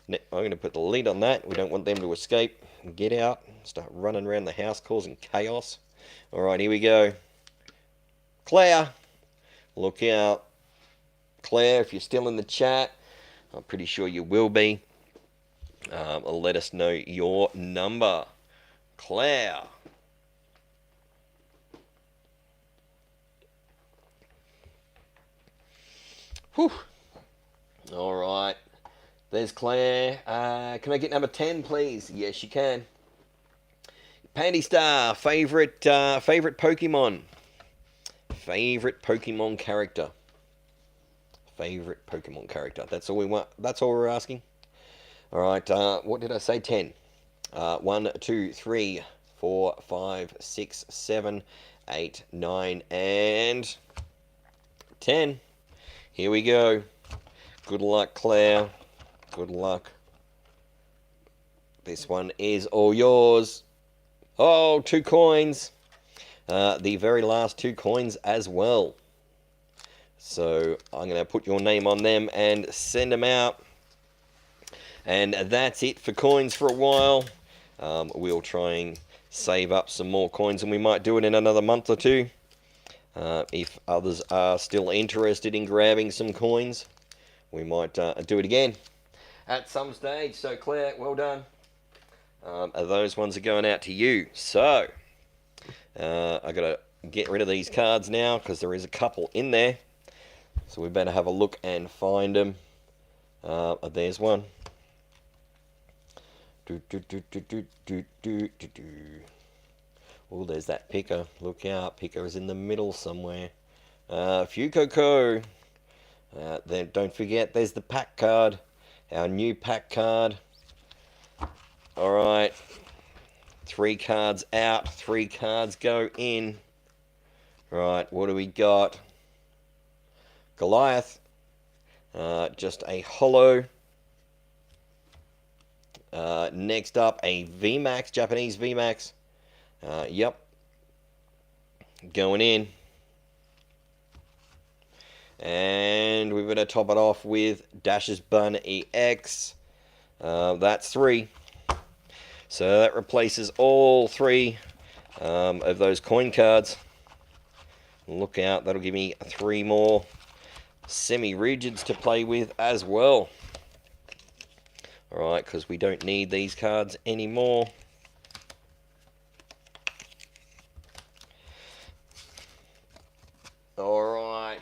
S1: I'm going to put the lid on that. We don't want them to escape and get out. Start running around the house causing chaos. Alright, here we go. Claire, look out. Claire, if you're still in the chat, I'm pretty sure you will be. Let us know your number. Claire. Whew. Alright, there's Claire. Can I get number 10, please? Yes, you can. Pandy Star, favorite Pokemon. Favorite Pokemon character. Favorite Pokemon character. That's all we want. That's all we're asking. Alright, what did I say? 10. 1, 2, 3, 4, 5, 6, 7, 8, 9, and 10. Here we go. Good luck, Claire. Good luck. This one is all yours. Oh, 2 coins. The very last 2 coins as well. So I'm going to put your name on them and send them out. And that's it for coins for a while. We'll try and save up some more coins, and we might do it in another month or 2. If others are still interested in grabbing some coins, we might do it again at some stage. So Claire, well done. Those ones are going out to you. So I got to get rid of these cards now because there is a couple in there. So we better have a look and find them. There's one. Oh, there's that picker. Look out, picker is in the middle somewhere. Fucoco. Then don't forget, there's the pack card. Our new pack card. Alright. 3 cards out. 3 cards go in. Right, what do we got? Goliath. Just a holo. Next up, a VMAX, Japanese VMAX. Yep. Going in. And we're going to top it off with Dash's Bun EX. That's 3. So that replaces all 3 of those coin cards. Look out, that'll give me 3 more semi-rigids to play with as well. Alright, because we don't need these cards anymore. Alright.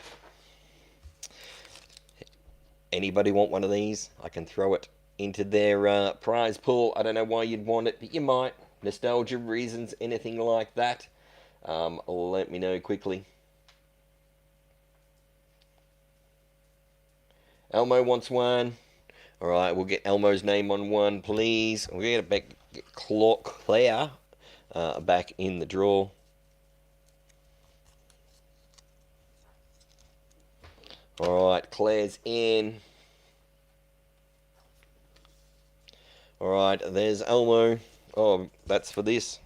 S1: Anybody want one of these? I can throw it into their prize pool. I don't know why you'd want it, but you might. Nostalgia reasons, anything like that. Let me know quickly. Elmo wants one. Alright, we'll get Elmo's name on one, please. We'll get it back, get Claire back in the draw. Alright, Claire's in. Alright, there's Elmo. Oh, that's for this.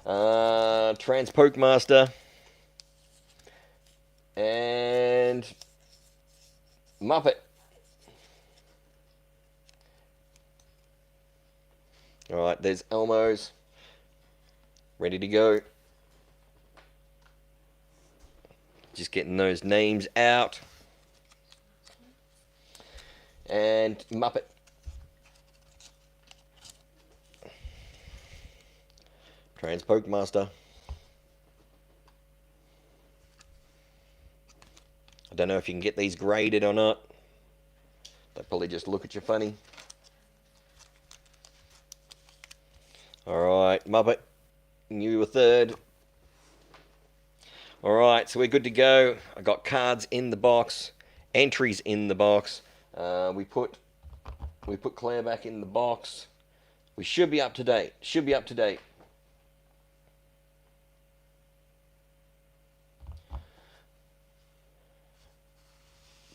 S1: Pokemaster. And Muppet. Alright, there's Elmo's. Ready to go. Just getting those names out. And Muppet. Pokemaster. I don't know if you can get these graded or not. They'll probably just look at you funny. Alright, Muppet. You were 3rd. Alright, so we're good to go. I got cards in the box. Entries in the box. We put Claire back in the box. We should be up to date. Should be up to date.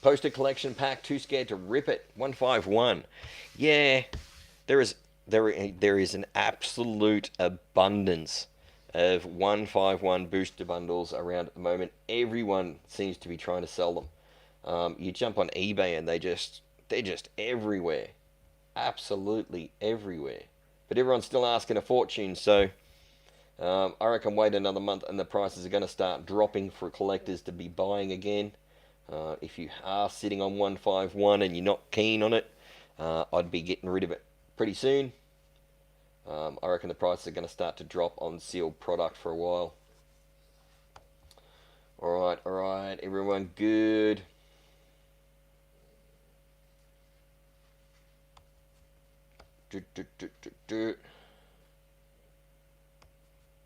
S1: Poster collection pack, too scared to rip it. 151. Yeah, there is an absolute abundance of 151 booster bundles around at the moment. Everyone seems to be trying to sell them. You jump on eBay and they're just everywhere, absolutely everywhere. But everyone's still asking a fortune, so I reckon wait another month and the prices are going to start dropping for collectors to be buying again. If you are sitting on 151 and you're not keen on it, I'd be getting rid of it pretty soon. I reckon the prices are going to start to drop on sealed product for a while. Alright, everyone good?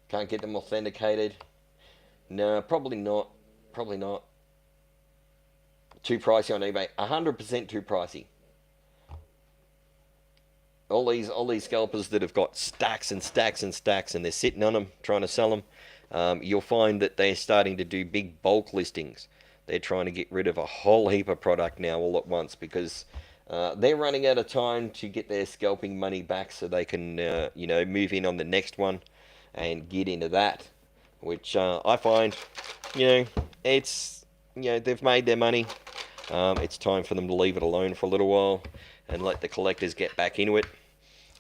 S1: Can't get them authenticated. No, probably not. Probably not. Too pricey on eBay. 100% too pricey. All these scalpers that have got stacks and stacks and stacks and they're sitting on them trying to sell them, you'll find that they're starting to do big bulk listings. they're trying to get rid of a whole heap of product now all at once because they're running out of time to get their scalping money back so they can, you know, move in on the next one and get into that. Which I find, you know, it's, you know, they've made their money. It's time for them to leave it alone for a little while and let the collectors get back into it.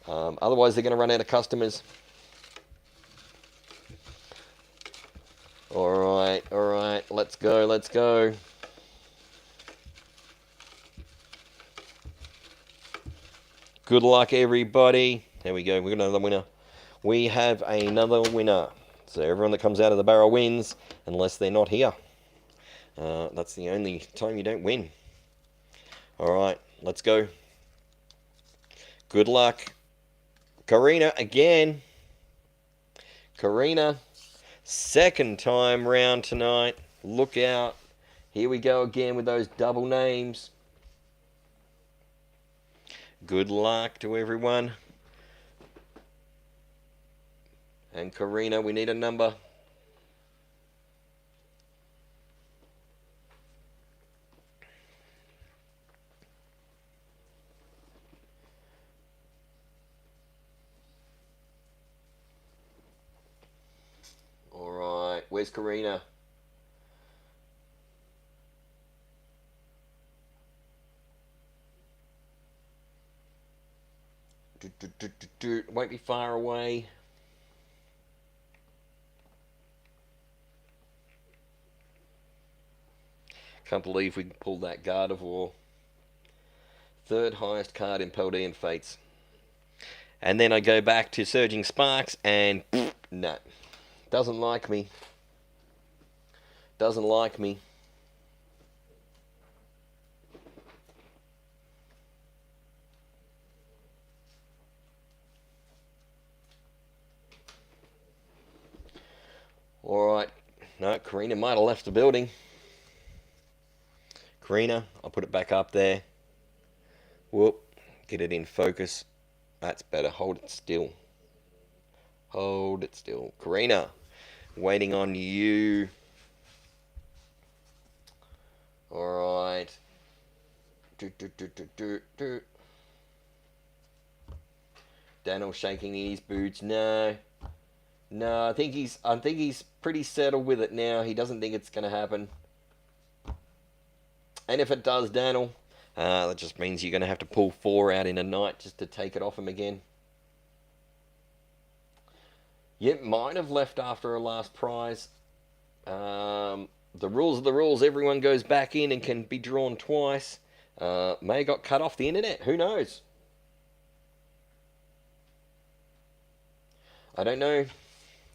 S1: Otherwise, they're going to run out of customers. Alright, let's go, let's go. Good luck, everybody. There we go, we've got another winner. We have another winner. So everyone that comes out of the barrel wins, unless they're not here. That's the only time you don't win. Alright, let's go. Good luck. Karina again. Karina. Second time round tonight. Look out. Here we go again with those double names. Good luck to everyone. And Karina, we need a number. Alright, where's Karina? Won't be far away. Can't believe we pulled that Gardevoir. Third highest card in Paldean Fates. And then I go back to Surging Sparks and no. Doesn't like me. Doesn't like me. Alright. No, Karina might have left the building. Karina, I'll put it back up there. Whoop. Get it in focus. That's better. Hold it still. Hold it still. Karina, waiting on you. Alright. Daniel shaking in his boots. No. No, I think he's pretty settled with it now. He doesn't think it's gonna happen. And if it does, Daniel, that just means you're gonna have to pull 4 out in a night just to take it off him again. You might have left after a last prize. The rules are the rules. Everyone goes back in and can be drawn twice. May have got cut off the internet. Who knows? I don't know.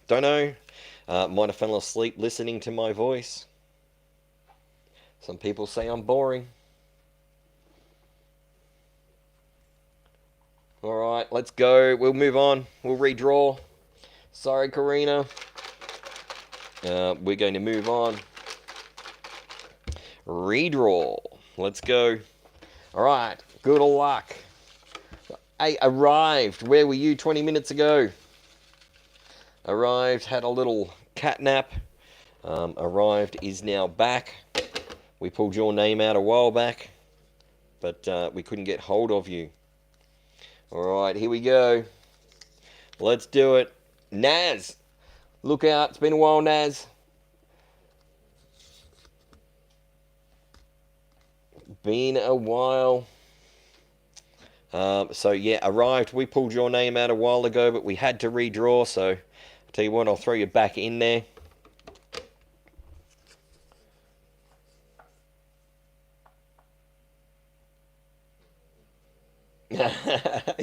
S1: Don't know. Might have fell asleep listening to my voice. Some people say I'm boring. Alright, let's go. We'll move on. We'll redraw. Sorry, Karina. We're going to move on. Redraw. Let's go. Alright, good luck. Hey, arrived. Where were you 20 minutes ago? Arrived, had a little cat nap. Arrived, is now back. We pulled your name out a while back, but we couldn't get hold of you. Alright, here we go. Let's do it. Naz! Look out, it's been a while, Naz. Been a while. So yeah, arrived. We pulled your name out a while ago, but we had to redraw, so I'll tell you what, I'll throw you back in there.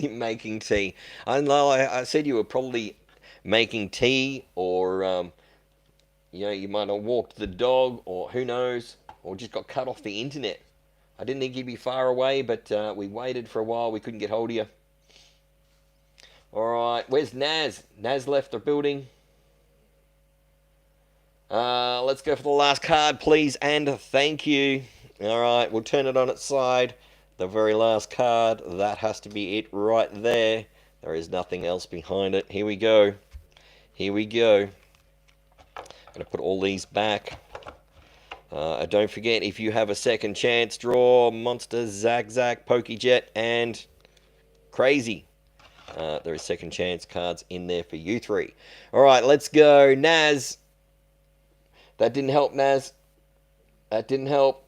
S1: Making tea. I know I said you were probably making tea, or you know, you might have walked the dog, or who knows, or just got cut off the internet. I didn't think you'd be far away, but we waited for a while. We couldn't get hold of you. Alright, where's Naz? Naz left the building. Let's go for the last card, please, and thank you. Alright, we'll turn it on its side. The very last card, that has to be it right there. There is nothing else behind it. Here we go. Here we go. I'm going to put all these back. Don't forget, if you have a second chance, draw Monster, Zag, Pokejet, and Crazy. There are second chance cards in there for you three. All right, let's go. Naz. That didn't help, Naz. That didn't help.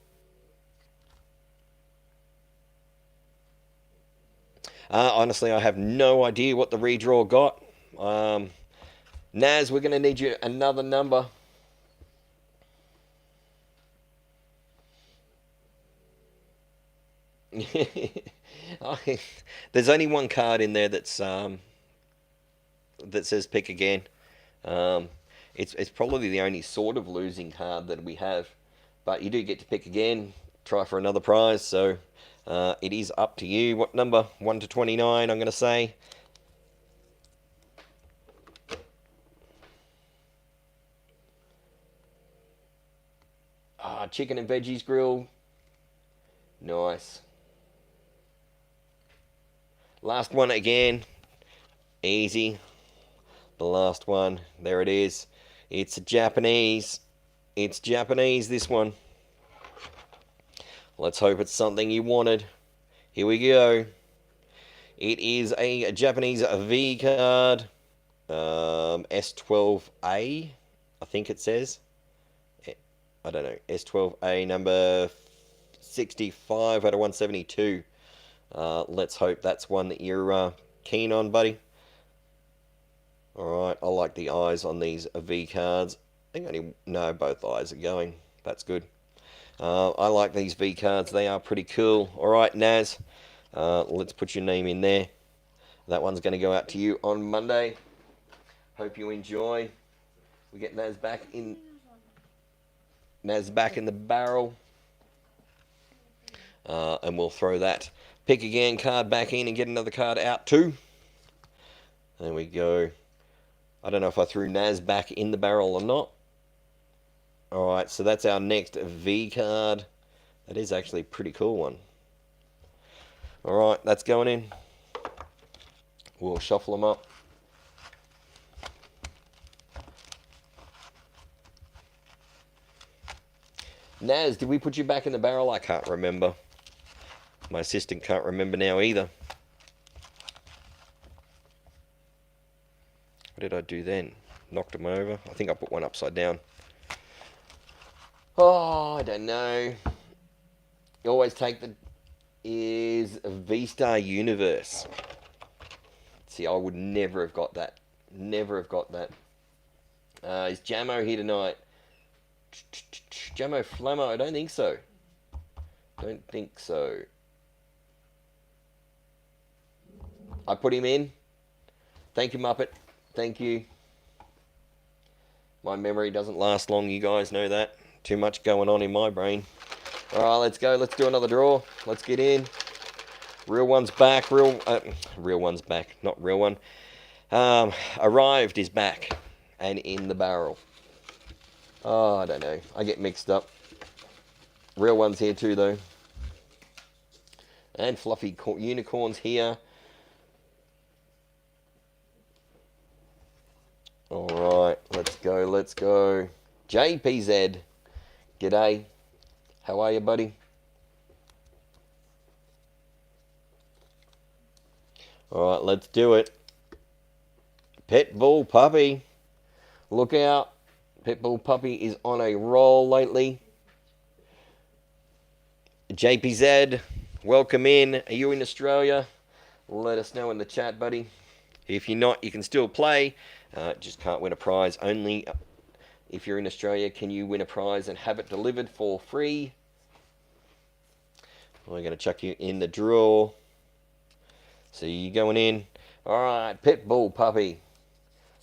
S1: Honestly, I have no idea what the redraw got. Naz, we're going to need you another number. There's only one card in there that's that says pick again. It's probably the only sort of losing card that we have, but you do get to pick again. Try for another prize. So it is up to you. What number? 1 to 29. I'm going to say. Chicken and veggies grill. Nice. Last one again. Easy. The last one. There it is. It's Japanese. It's Japanese, this one. Let's hope it's something you wanted. Here we go. It is a Japanese V card. S12A, I think it says. I don't know. S12A number 65 out of 172. Let's hope that's one that you're keen on, buddy. Alright, I like the eyes on these V cards. I think both eyes are going. That's good. I like these V cards. They are pretty cool. Alright, Naz. Let's put your name in there. That one's going to go out to you on Monday. Hope you enjoy. We get Naz back in the barrel. And we'll throw that pick again card back in and get another card out too. There we go. I don't know if I threw Naz back in the barrel or not. Alright, so that's our next V card. That is actually a pretty cool one. Alright, that's going in. We'll shuffle them up. Naz, did we put you back in the barrel? I can't remember. My assistant can't remember now either. What did I do then? Knocked him over? I think I put one upside down. Oh, I don't know. You always take the... is V-Star Universe. See, I would never have got that. Never have got that. Is Jamo here tonight? Jamo Flammo? I don't think so. Don't think so. I put him in. Thank you, Muppet. Thank you. My memory doesn't last long, you guys know that. Too much going on in my brain. Alright, let's go. Let's do another draw. Let's get in. Real one's back. Real one's back. Not real one. Arrived is back. And in the barrel. Oh, I don't know. I get mixed up. Real one's here too, though. And fluffy unicorns here. Alright, let's go, let's go. JPZ. G'day. How are you, buddy? Alright, let's do it. Pitbull Puppy. Look out. Pitbull Puppy is on a roll lately. JPZ, welcome in. Are you in Australia? Let us know in the chat, buddy. If you're not, you can still play. Just can't win a prize. Only if you're in Australia can you win a prize and have it delivered for free. We're going to chuck you in the draw. So you're going in. Alright, Pitbull Puppy.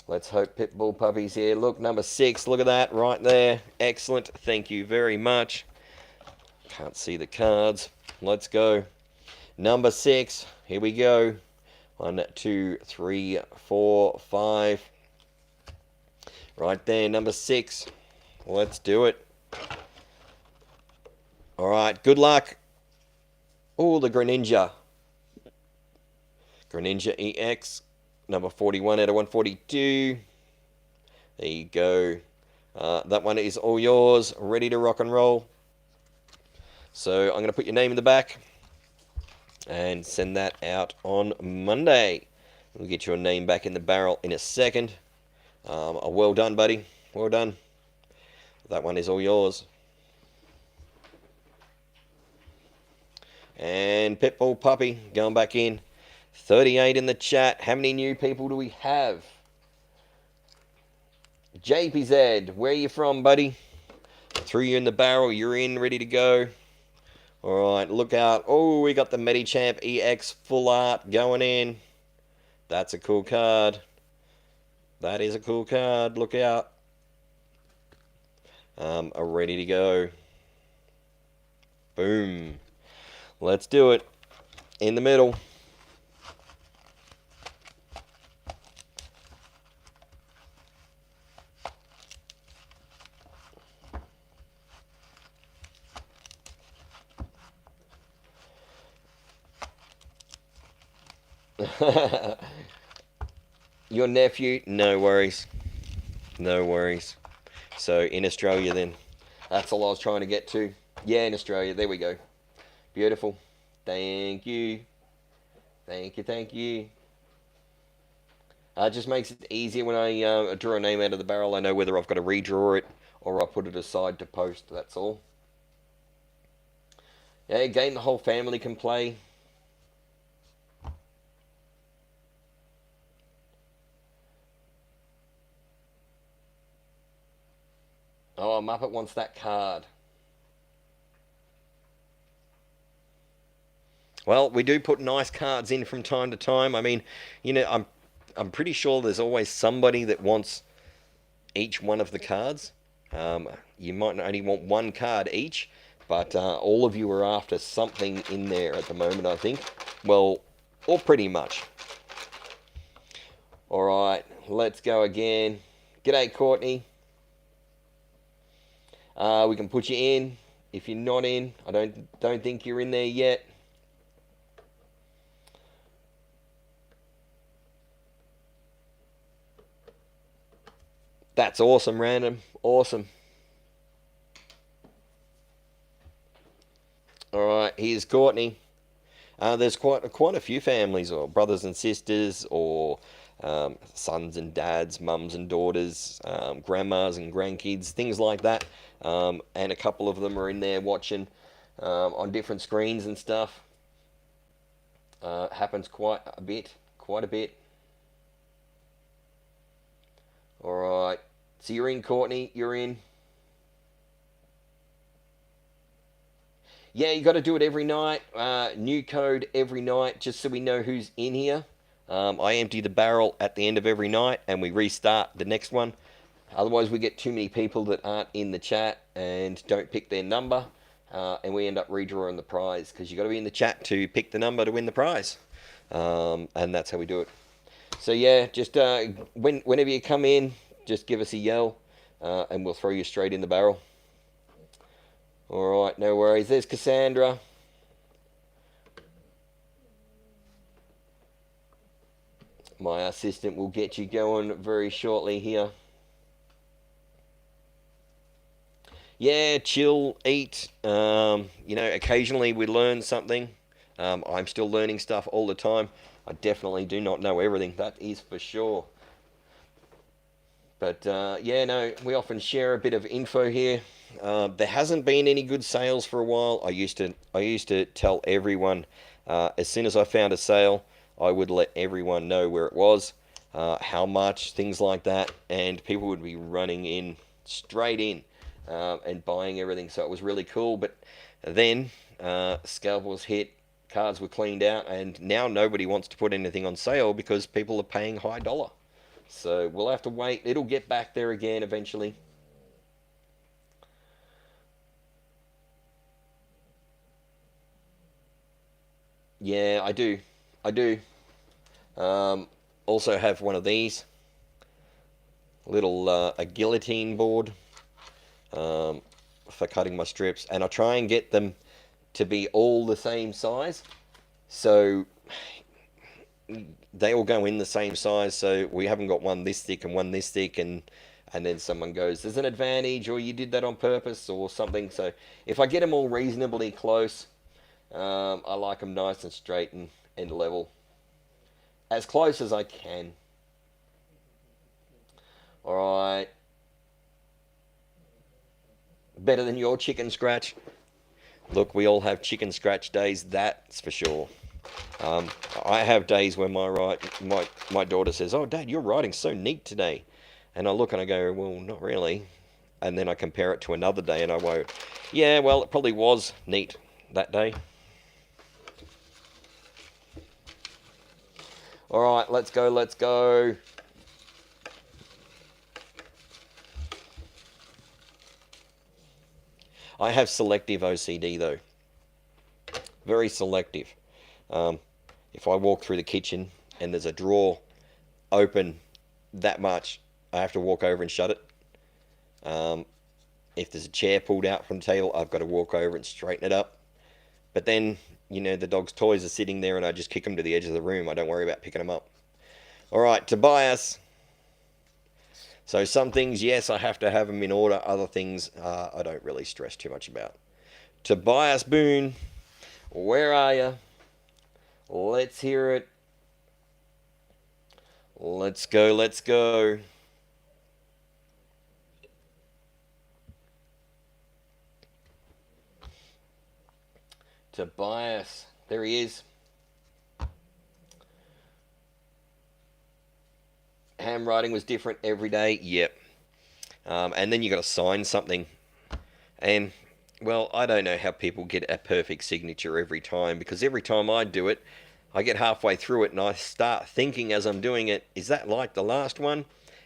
S1: Let's hope Pitbull Puppy's here. Look, number 6. Look at that right there. Excellent. Thank you very much. Can't see the cards. Let's go. Number 6. Here we go. 1, 2, 3, 4, 5. Right there, number 6. Let's do it. Alright, good luck. Oh, the Greninja. Greninja EX. Number 41 out of 142. There you go. That one is all yours, ready to rock and roll. So I'm going to put your name in the back and send that out on Monday. We'll get your name back in the barrel in a second. Well done, buddy. Well done. That one is all yours. And Pitbull Puppy going back in. 38 in the chat. How many new people do we have? JPZ, where are you from, buddy? Threw you in the barrel. You're in, ready to go. All right, look out. Oh, we got the Medichamp EX full art going in. That's a cool card. That is a cool card. Look out. Are ready to go. Boom. Let's do it. In the middle. Your nephew? No worries. No worries. So, in Australia then. That's all I was trying to get to. Yeah, in Australia. There we go. Beautiful. Thank you. Thank you, thank you. It just makes it easier when I draw a name out of the barrel. I know whether I've got to redraw it or I put it aside to post. That's all. Yeah, a game the whole family can play. Oh, Muppet wants that card. Well, we do put nice cards in from time to time. I mean, you know, I'm pretty sure there's always somebody that wants each one of the cards. You might only want one card each, but all of you are after something in there at the moment, I think. Well, or pretty much. All right, let's go again. G'day, Courtney. We can put you in. If you're not in, I don't think you're in there yet. That's awesome, Random. Awesome. All right, here's Courtney. There's quite a few families, or brothers and sisters, or sons and dads, mums and daughters, grandmas and grandkids, things like that. And a couple of them are in there watching on different screens and stuff. Happens quite a bit. All right. So you're in, Courtney. You're in. Yeah, you got to do it every night. New code every night, just so we know who's in here. I empty the barrel at the end of every night, and we restart the next one. Otherwise, we get too many people that aren't in the chat and don't pick their number, and we end up redrawing the prize, because you got to be in the chat to pick the number to win the prize. And that's how we do it. So yeah, just whenever you come in, just give us a yell, and we'll throw you straight in the barrel. All right, no worries. There's Cassandra. My assistant will get you going very shortly here. Yeah, chill, eat. You know, occasionally we learn something. I'm still learning stuff all the time. I definitely do not know everything, that is for sure. But yeah, no, we often share a bit of info here. There hasn't been any good sales for a while. I used to tell everyone as soon as I found a sale, I would let everyone know where it was, how much, things like that, and people would be running in straight in and buying everything. So it was really cool. But then scalpels hit, cards were cleaned out, and now nobody wants to put anything on sale because people are paying high dollar. So we'll have to wait. It'll get back there again eventually. Yeah, I do. I do. Also have one of these. Little a guillotine board for cutting my strips. And I try and get them to be all the same size. So they all go in the same size. So we haven't got one this thick and one this thick. And and then someone goes, there's an advantage, or you did that on purpose, or something. So if I get them all reasonably close, I like them nice and straight and level. As close as I can. Alright. Better than your chicken scratch. Look, we all have chicken scratch days, that's for sure. I have days when my daughter says, "Oh, Dad, your writing's so neat today," and I look and I go, "Well, not really." And then I compare it to another day, and I go, "Yeah, well, it probably was neat that day." All right, let's go, let's go. I have selective OCD though, very selective. If I walk through the kitchen and there's a drawer open that much, I have to walk over and shut it. If there's a chair pulled out from the table, I've got to walk over and straighten it up. But then, you know, the dog's toys are sitting there and I just kick them to the edge of the room. I don't worry about picking them up. All right, Tobias. So some things, yes, I have to have them in order. Other things, I don't really stress too much about. Tobias Boone, where are you? Let's hear it. Let's go, let's go. Tobias, there he is. Handwriting was different every day, yep. And then you got to sign something. And, well, I don't know how people get a perfect signature every time, because every time I do it, I get halfway through it and I start thinking as I'm doing it, is that like the last one?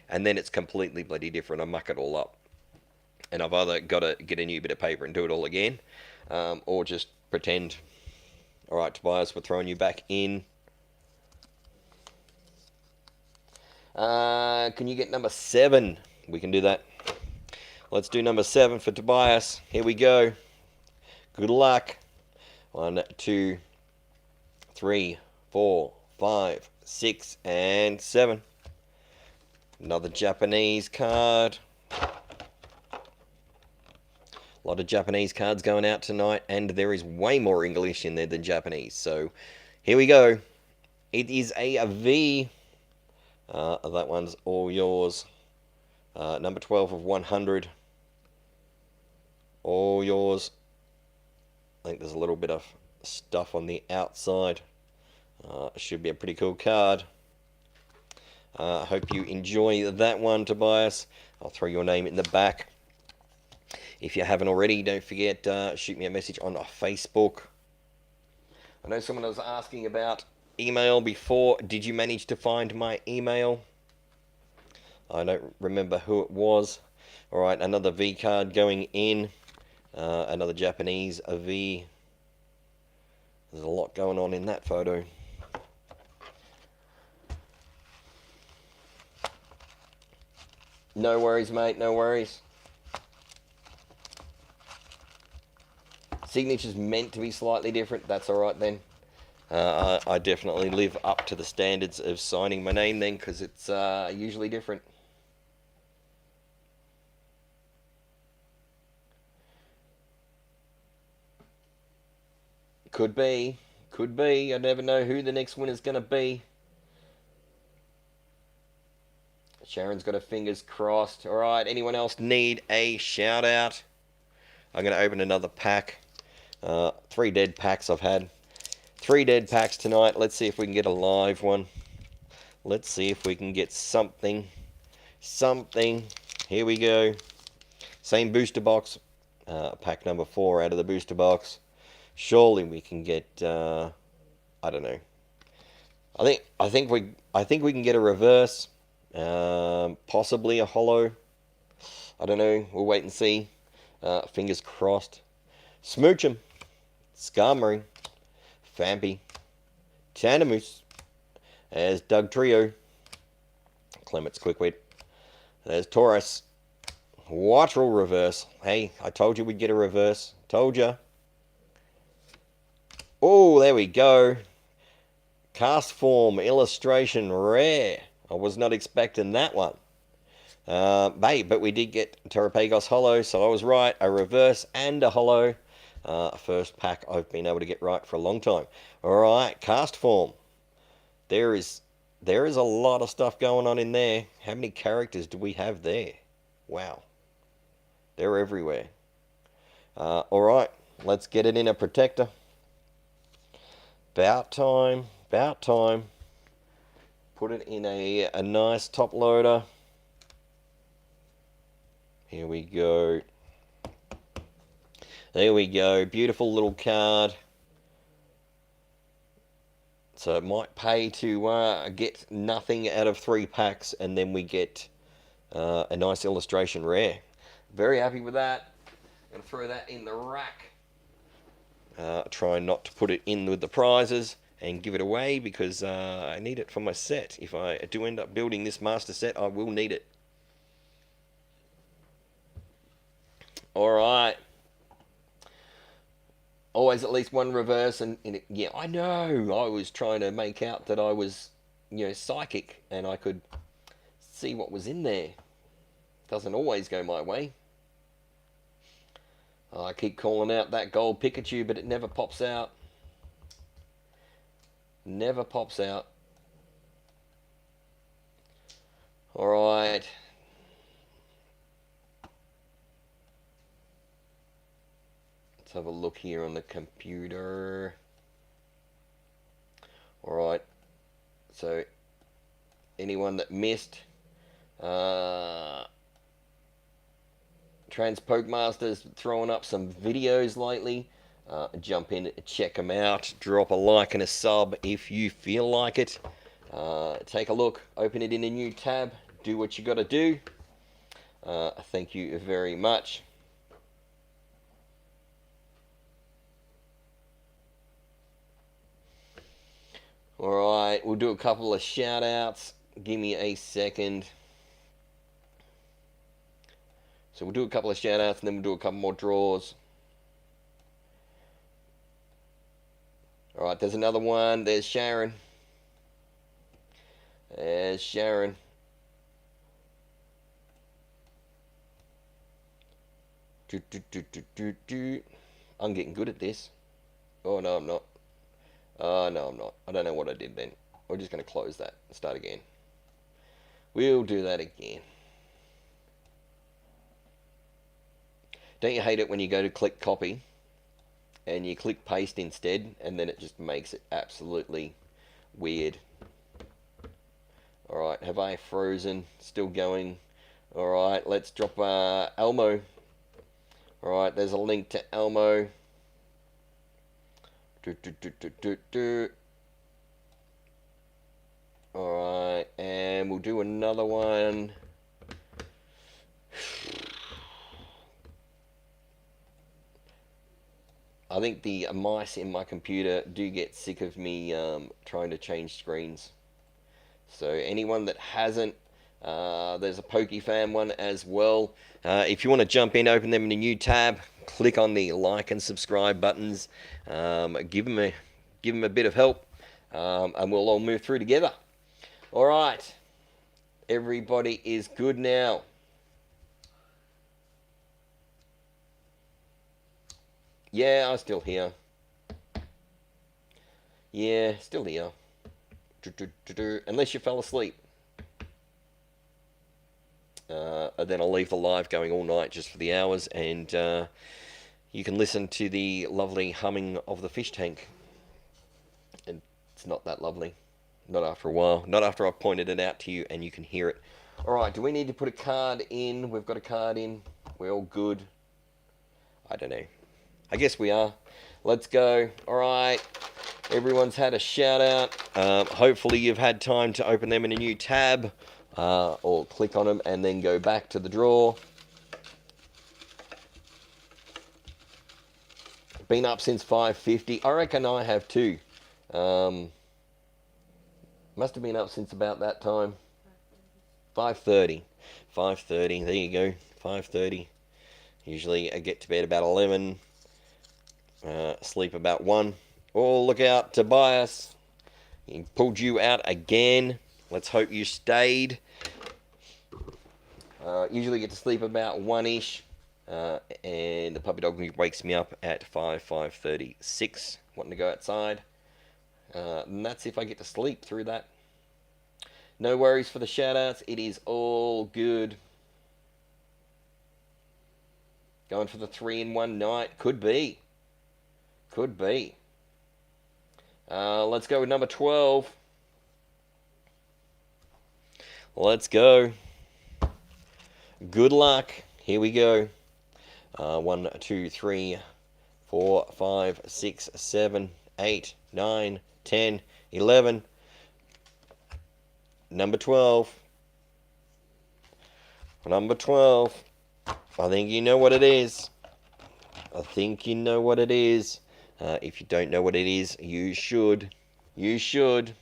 S1: And then it's completely bloody different. I muck it all up. And I've either got to get a new bit of paper and do it all again, or just pretend. All right, Tobias, we're throwing you back in. Can you get number 7? We can do that. Let's do number 7 for Tobias. Here we go. Good luck. 1, 2, 3, 4, 5, 6, and 7. Another Japanese card. A lot of Japanese cards going out tonight, and there is way more English in there than Japanese. So here we go. It is a V. That one's all yours. Number 12 of 100. All yours. I think there's a little bit of stuff on the outside. Should be a pretty cool card. I hope you enjoy that one, Tobias. I'll throw your name in the back. If you haven't already, don't forget, shoot me a message on Facebook. I know someone was asking about email before. Did you manage to find my email? I don't remember who it was. Alright, another V card going in. Another Japanese V. There's a lot going on in that photo. No worries, mate, no worries. Signature's meant to be slightly different. That's alright then. I definitely live up to the standards of signing my name then, because it's usually different. Could be. Could be. I never know who the next winner's going to be. Sharon's got her fingers crossed. Alright, anyone else need a shout out? I'm going to open another pack. 3 dead packs I've had. 3 dead packs tonight. Let's see if we can get a live one. Let's see if we can get something. Something. Here we go. Same booster box. Pack number 4 out of the booster box. Surely we can get. I don't know. I think we can get a reverse. Possibly a holo. I don't know. We'll wait and see. Fingers crossed. Smoochum. Skarmory. Fampy. Tandemoose. There's Doug Trio. Clements Quickwit. There's Taurus. Wattrel reverse. Hey, I told you we'd get a reverse. Told ya. Oh, there we go. Cast form illustration rare. I was not expecting that one. But we did get Terrapagos holo, so I was right. A reverse and a holo. First pack I've been able to get right for a long time. Alright, cast form. There is a lot of stuff going on in there. How many characters do we have there? Wow. They're everywhere. Alright, let's get it in a protector. About time. About time. Put it in a nice top loader. Here we go. There we go. Beautiful little card. So it might pay to get nothing out of 3 packs, and then we get a nice illustration rare. Very happy with that. Going to throw that in the rack. Try not to put it in with the prizes and give it away, because I need it for my set. If I do end up building this master set, I will need it. Alright. Always at least one reverse, and yeah, I know. I was trying to make out that I was, psychic, and I could see what was in there. Doesn't always go my way. I keep calling out that gold Pikachu, but it never pops out. Never pops out. Alright. Let's have a look here on the computer. Alright. So, anyone that missed... Transpokemaster's throwing up some videos lately. Jump in, check them out. Drop a like and a sub if you feel like it. Take a look, open it in a new tab, do what you got to do. Thank you very much. Alright, we'll do a couple of shout outs. Give me a second. So we'll do a couple of shout outs, and then we'll do a couple more draws. Alright, there's another one. There's Sharon. There's Sharon. I'm getting good at this. Oh, no, I'm not. No, I'm not. I don't know what I did then. We're just going to close that and start again. We'll do that again. Don't you hate it when you go to click copy and you click paste instead, and then it just makes it absolutely weird? Alright, have I frozen? Still going. Alright, let's drop Elmo. Alright, there's a link to Elmo. Alright, and we'll do another one. I think the mice in my computer do get sick of me trying to change screens. So anyone that hasn't, there's a PokeFam one as well. If you want to jump in, open them in a new tab, click on the like and subscribe buttons. Give them a bit of help, and we'll all move through together. All right, everybody is good now. Yeah, I'm still here. Yeah, still here. Unless you fell asleep. Then I'll leave the live going all night just for the hours, and you can listen to the lovely humming of the fish tank. And it's not that lovely. Not after a while. Not after I've pointed it out to you and you can hear it. Alright, do we need to put a card in? We've got a card in. We're all good. I don't know. I guess we are. Let's go. Alright. Everyone's had a shout out. Hopefully you've had time to open them in a new tab. Or click on them and then go back to the draw. Been up since 5:50. I reckon I have too. Must have been up since about that time. 5:30. 5:30. There you go. 5:30. Usually I get to bed about 11. Sleep about 1. Oh, look out, Tobias. He pulled you out again. Let's hope you stayed. Usually get to sleep about 1-ish. And the puppy dog wakes me up at 5:36, wanting to go outside. And that's if I get to sleep through that. No worries for the shoutouts. It is all good. Going for the 3-in-1 night. Could be. Could be. Let's go with number 12. Let's go. Good luck. Here we go. 1, 2, 3, 4, 5, 6, 7, 8, 9, 10, 11. Number 12. Number 12. I think you know what it is. I think you know what it is. If you don't know what it is, you should. You should.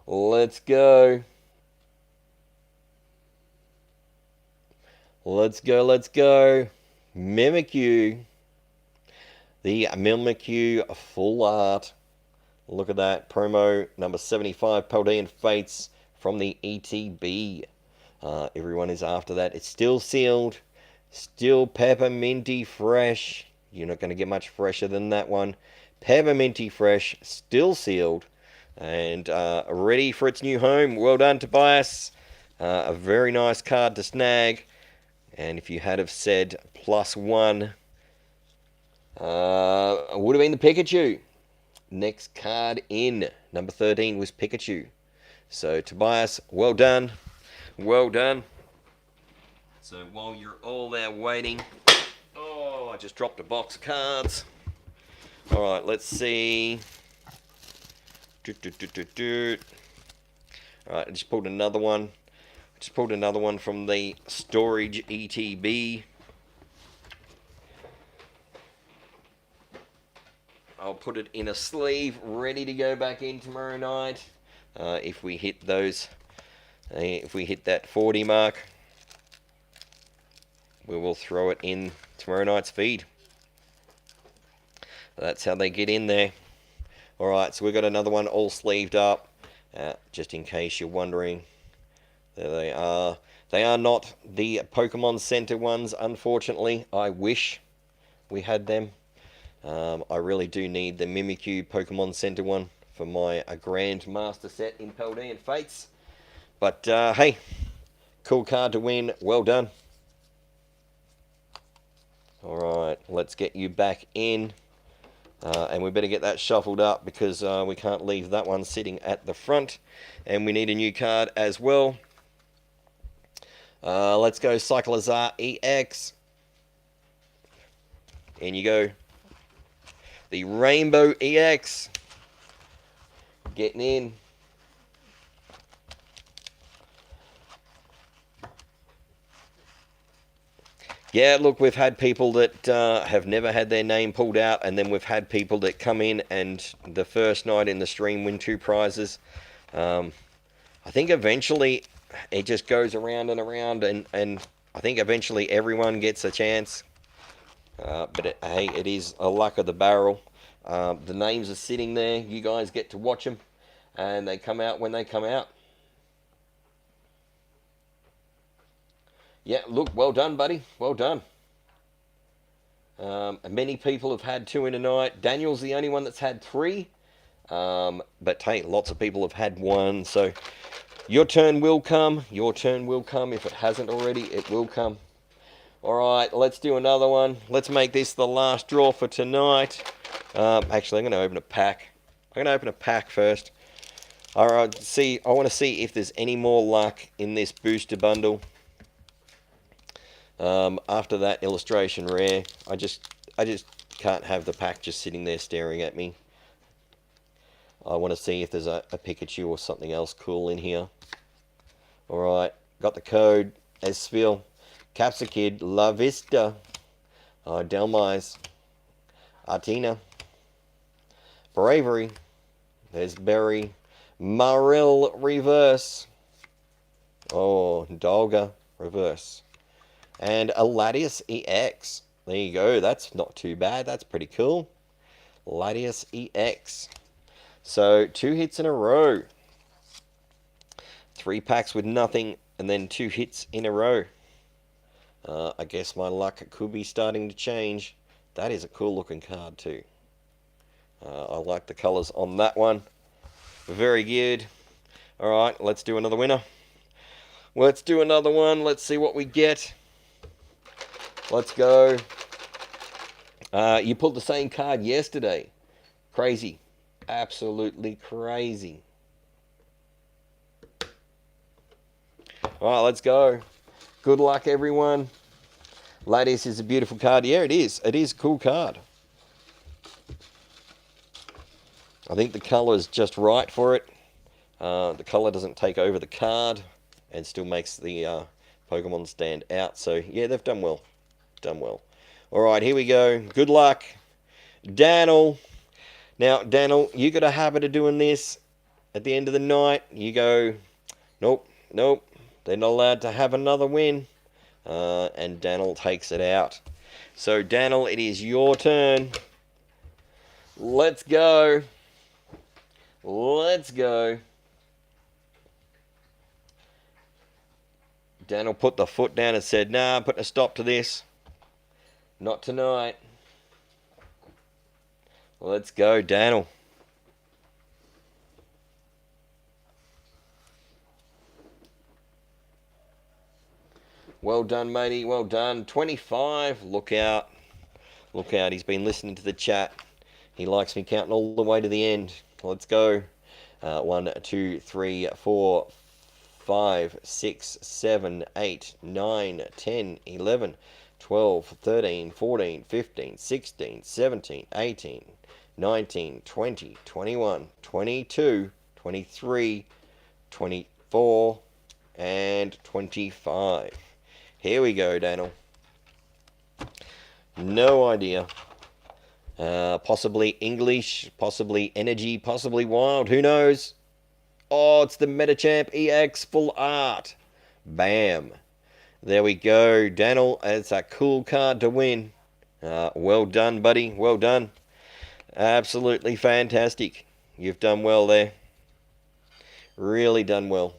S1: Let's go. Let's go, let's go. Mimikyu. The Mimikyu full art. Look at that. Promo number 75, Paldean Fates from the ETB. Everyone is after that. It's still sealed. Still pepperminty fresh. You're not going to get much fresher than that one. Pepperminty fresh. Still sealed. And ready for its new home. Well done, Tobias. A very nice card to snag. And if you had have said +1, would have been the Pikachu. Next card in, number 13, was Pikachu. So, Tobias, well done. Well done. So, while you're all there waiting... Oh, I just dropped a box of cards. Alright, let's see. Alright, I just pulled another one. Just pulled another one from the storage ETB. I'll put it in a sleeve, ready to go back in tomorrow night. If we hit those, if we hit that 40 mark, we will throw it in tomorrow night's feed. That's how they get in there. Alright, so we've got another one all sleeved up. Just in case you're wondering. There they are. They are not the Pokemon Center ones, unfortunately. I wish we had them. I really do need the Mimikyu Pokemon Center one for my Grand Master set in Paldean Fates. But, hey, cool card to win. Well done. Alright, let's get you back in. And we better get that shuffled up because we can't leave that one sitting at the front. And we need a new card as well. Let's go Charizard EX. In you go. The Rainbow EX. Getting in. Yeah, look, we've had people that have never had their name pulled out, and then we've had people that come in and the first night in the stream win 2 prizes. I think eventually it just goes around and around, and I think eventually everyone gets a chance. But hey, it is a luck of the barrel. The names are sitting there. You guys get to watch them, and they come out when they come out. Yeah, look, well done, buddy. Well done. Many people have had 2 in a night. Daniel's the only one that's had 3. But hey, lots of people have had 1. So your turn will come. Your turn will come. If it hasn't already, it will come. Alright, let's do another one. Let's make this the last draw for tonight. Actually, I'm going to open a pack. I'm going to open a pack first. Alright, I want to see if there's any more luck in this booster bundle. After that illustration rare, I just can't have the pack just sitting there staring at me. I want to see if there's a Pikachu or something else cool in here. Alright, got the code. Esfil, Capsakid, La Vista, Delmise, Artina, Bravery, there's Berry, Maril Reverse, oh, Dolga Reverse, and a Latias EX. There you go, that's not too bad, that's pretty cool. Latias EX. So 2 hits in a row. 3 packs with nothing and then 2 hits in a row. I guess my luck could be starting to change. That is a cool looking card too. I like the colours on that one. Very good. Alright, let's do another winner. Let's do another one. Let's see what we get. Let's go. You pulled the same card yesterday. Crazy. Absolutely crazy. Alright, let's go. Good luck, everyone. Ladies is a beautiful card. Yeah, it is. It is a cool card. I think the colour is just right for it. The colour doesn't take over the card and still makes the Pokemon stand out. So, yeah, they've done well. Done well. Alright, here we go. Good luck. Daniel. Now, Daniel, you got a habit of doing this. At the end of the night, you go, nope, nope. They're not allowed to have another win. And Daniel takes it out. So, Daniel, it is your turn. Let's go. Let's go. Daniel put the foot down and said, nah, put a stop to this. Not tonight. Let's go, Daniel. Well done, matey. Well done. 25. Look out. Look out. He's been listening to the chat. He likes me counting all the way to the end. Let's go. 1, 2, 3, 4, 5, 6, 7, 8, 9, 10, 11, 12, 13, 14, 15, 16, 17, 18, 19, 20, 21, 22, 23, 24, and 25. Here we go, Daniel. No idea. Possibly English, possibly energy, possibly wild. Who knows? Oh, it's the Metachamp EX full art. Bam. There we go, Daniel. It's a cool card to win. Well done, buddy. Well done. Absolutely fantastic. You've done well there. Really done well.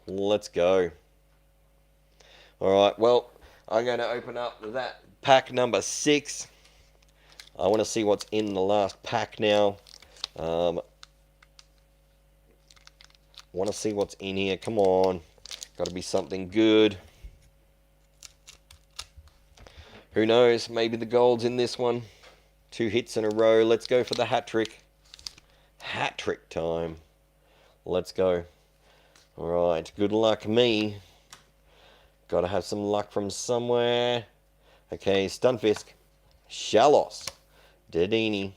S1: Let's go. Alright, well, I'm going to open up that pack number 6. I want to see what's in the last pack now. Want to see what's in here. Come on. Got to be something good. Who knows? Maybe the gold's in this one. 2 hits in a row. Let's go for the hat trick. Hat trick time. Let's go. Alright, good luck me. Got to have some luck from somewhere. Okay, Stunfisk. Shallows. Dedini.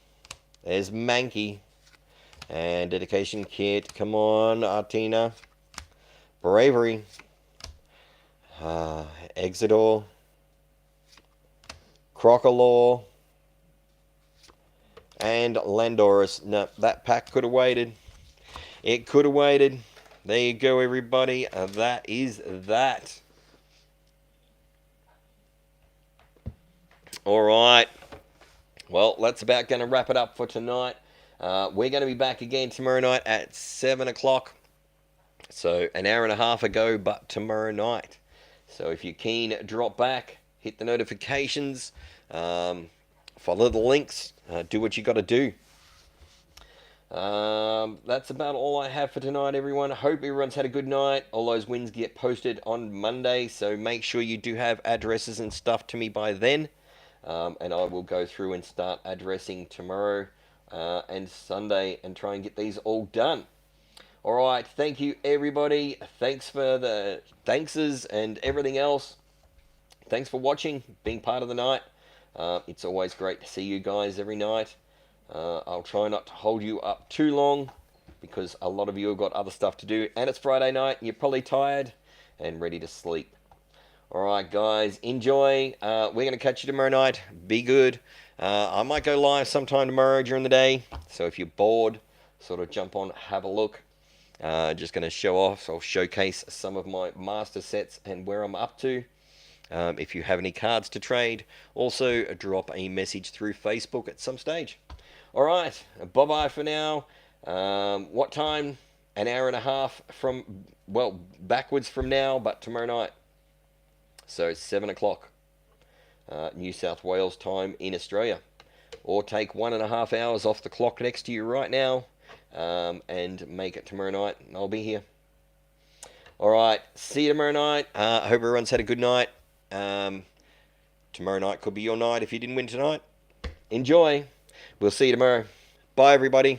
S1: There's Mankey. And Dedication Kit. Come on, Artina. Bravery. Exidor. Crocolaw. And Landorus. No, that pack could have waited. It could have waited. There you go, everybody. That is that. Alright. Well, that's about going to wrap it up for tonight. We're going to be back again tomorrow night at 7 o'clock. So, an hour and a half ago, but tomorrow night. So, if you're keen, drop back. Hit the notifications. Follow the links. Do what you got to do. That's about all I have for tonight, everyone. I hope everyone's had a good night. All those wins get posted on Monday. So, make sure you do have addresses and stuff to me by then. And I will go through and start addressing tomorrow and Sunday and try and get these all done. Alright, thank you everybody. Thanks for the thankses and everything else. Thanks for watching, being part of the night. It's always great to see you guys every night. I'll try not to hold you up too long because a lot of you have got other stuff to do. And it's Friday night and you're probably tired and ready to sleep. Alright guys, enjoy. We're going to catch you tomorrow night. Be good. I might go live sometime tomorrow during the day. So if you're bored, sort of jump on, have a look. Just going to show off. So I'll showcase some of my master sets and where I'm up to. If you have any cards to trade, also drop a message through Facebook at some stage. Alright, bye-bye for now. What time? an hour and a half from, well, backwards from now, but tomorrow night. So 7 o'clock, New South Wales time in Australia. Or take 1.5 hours off the clock next to you right now, and make it tomorrow night. I'll be here. All right, see you tomorrow night. I hope everyone's had a good night. Tomorrow night could be your night if you didn't win tonight. Enjoy. We'll see you tomorrow. Bye, everybody.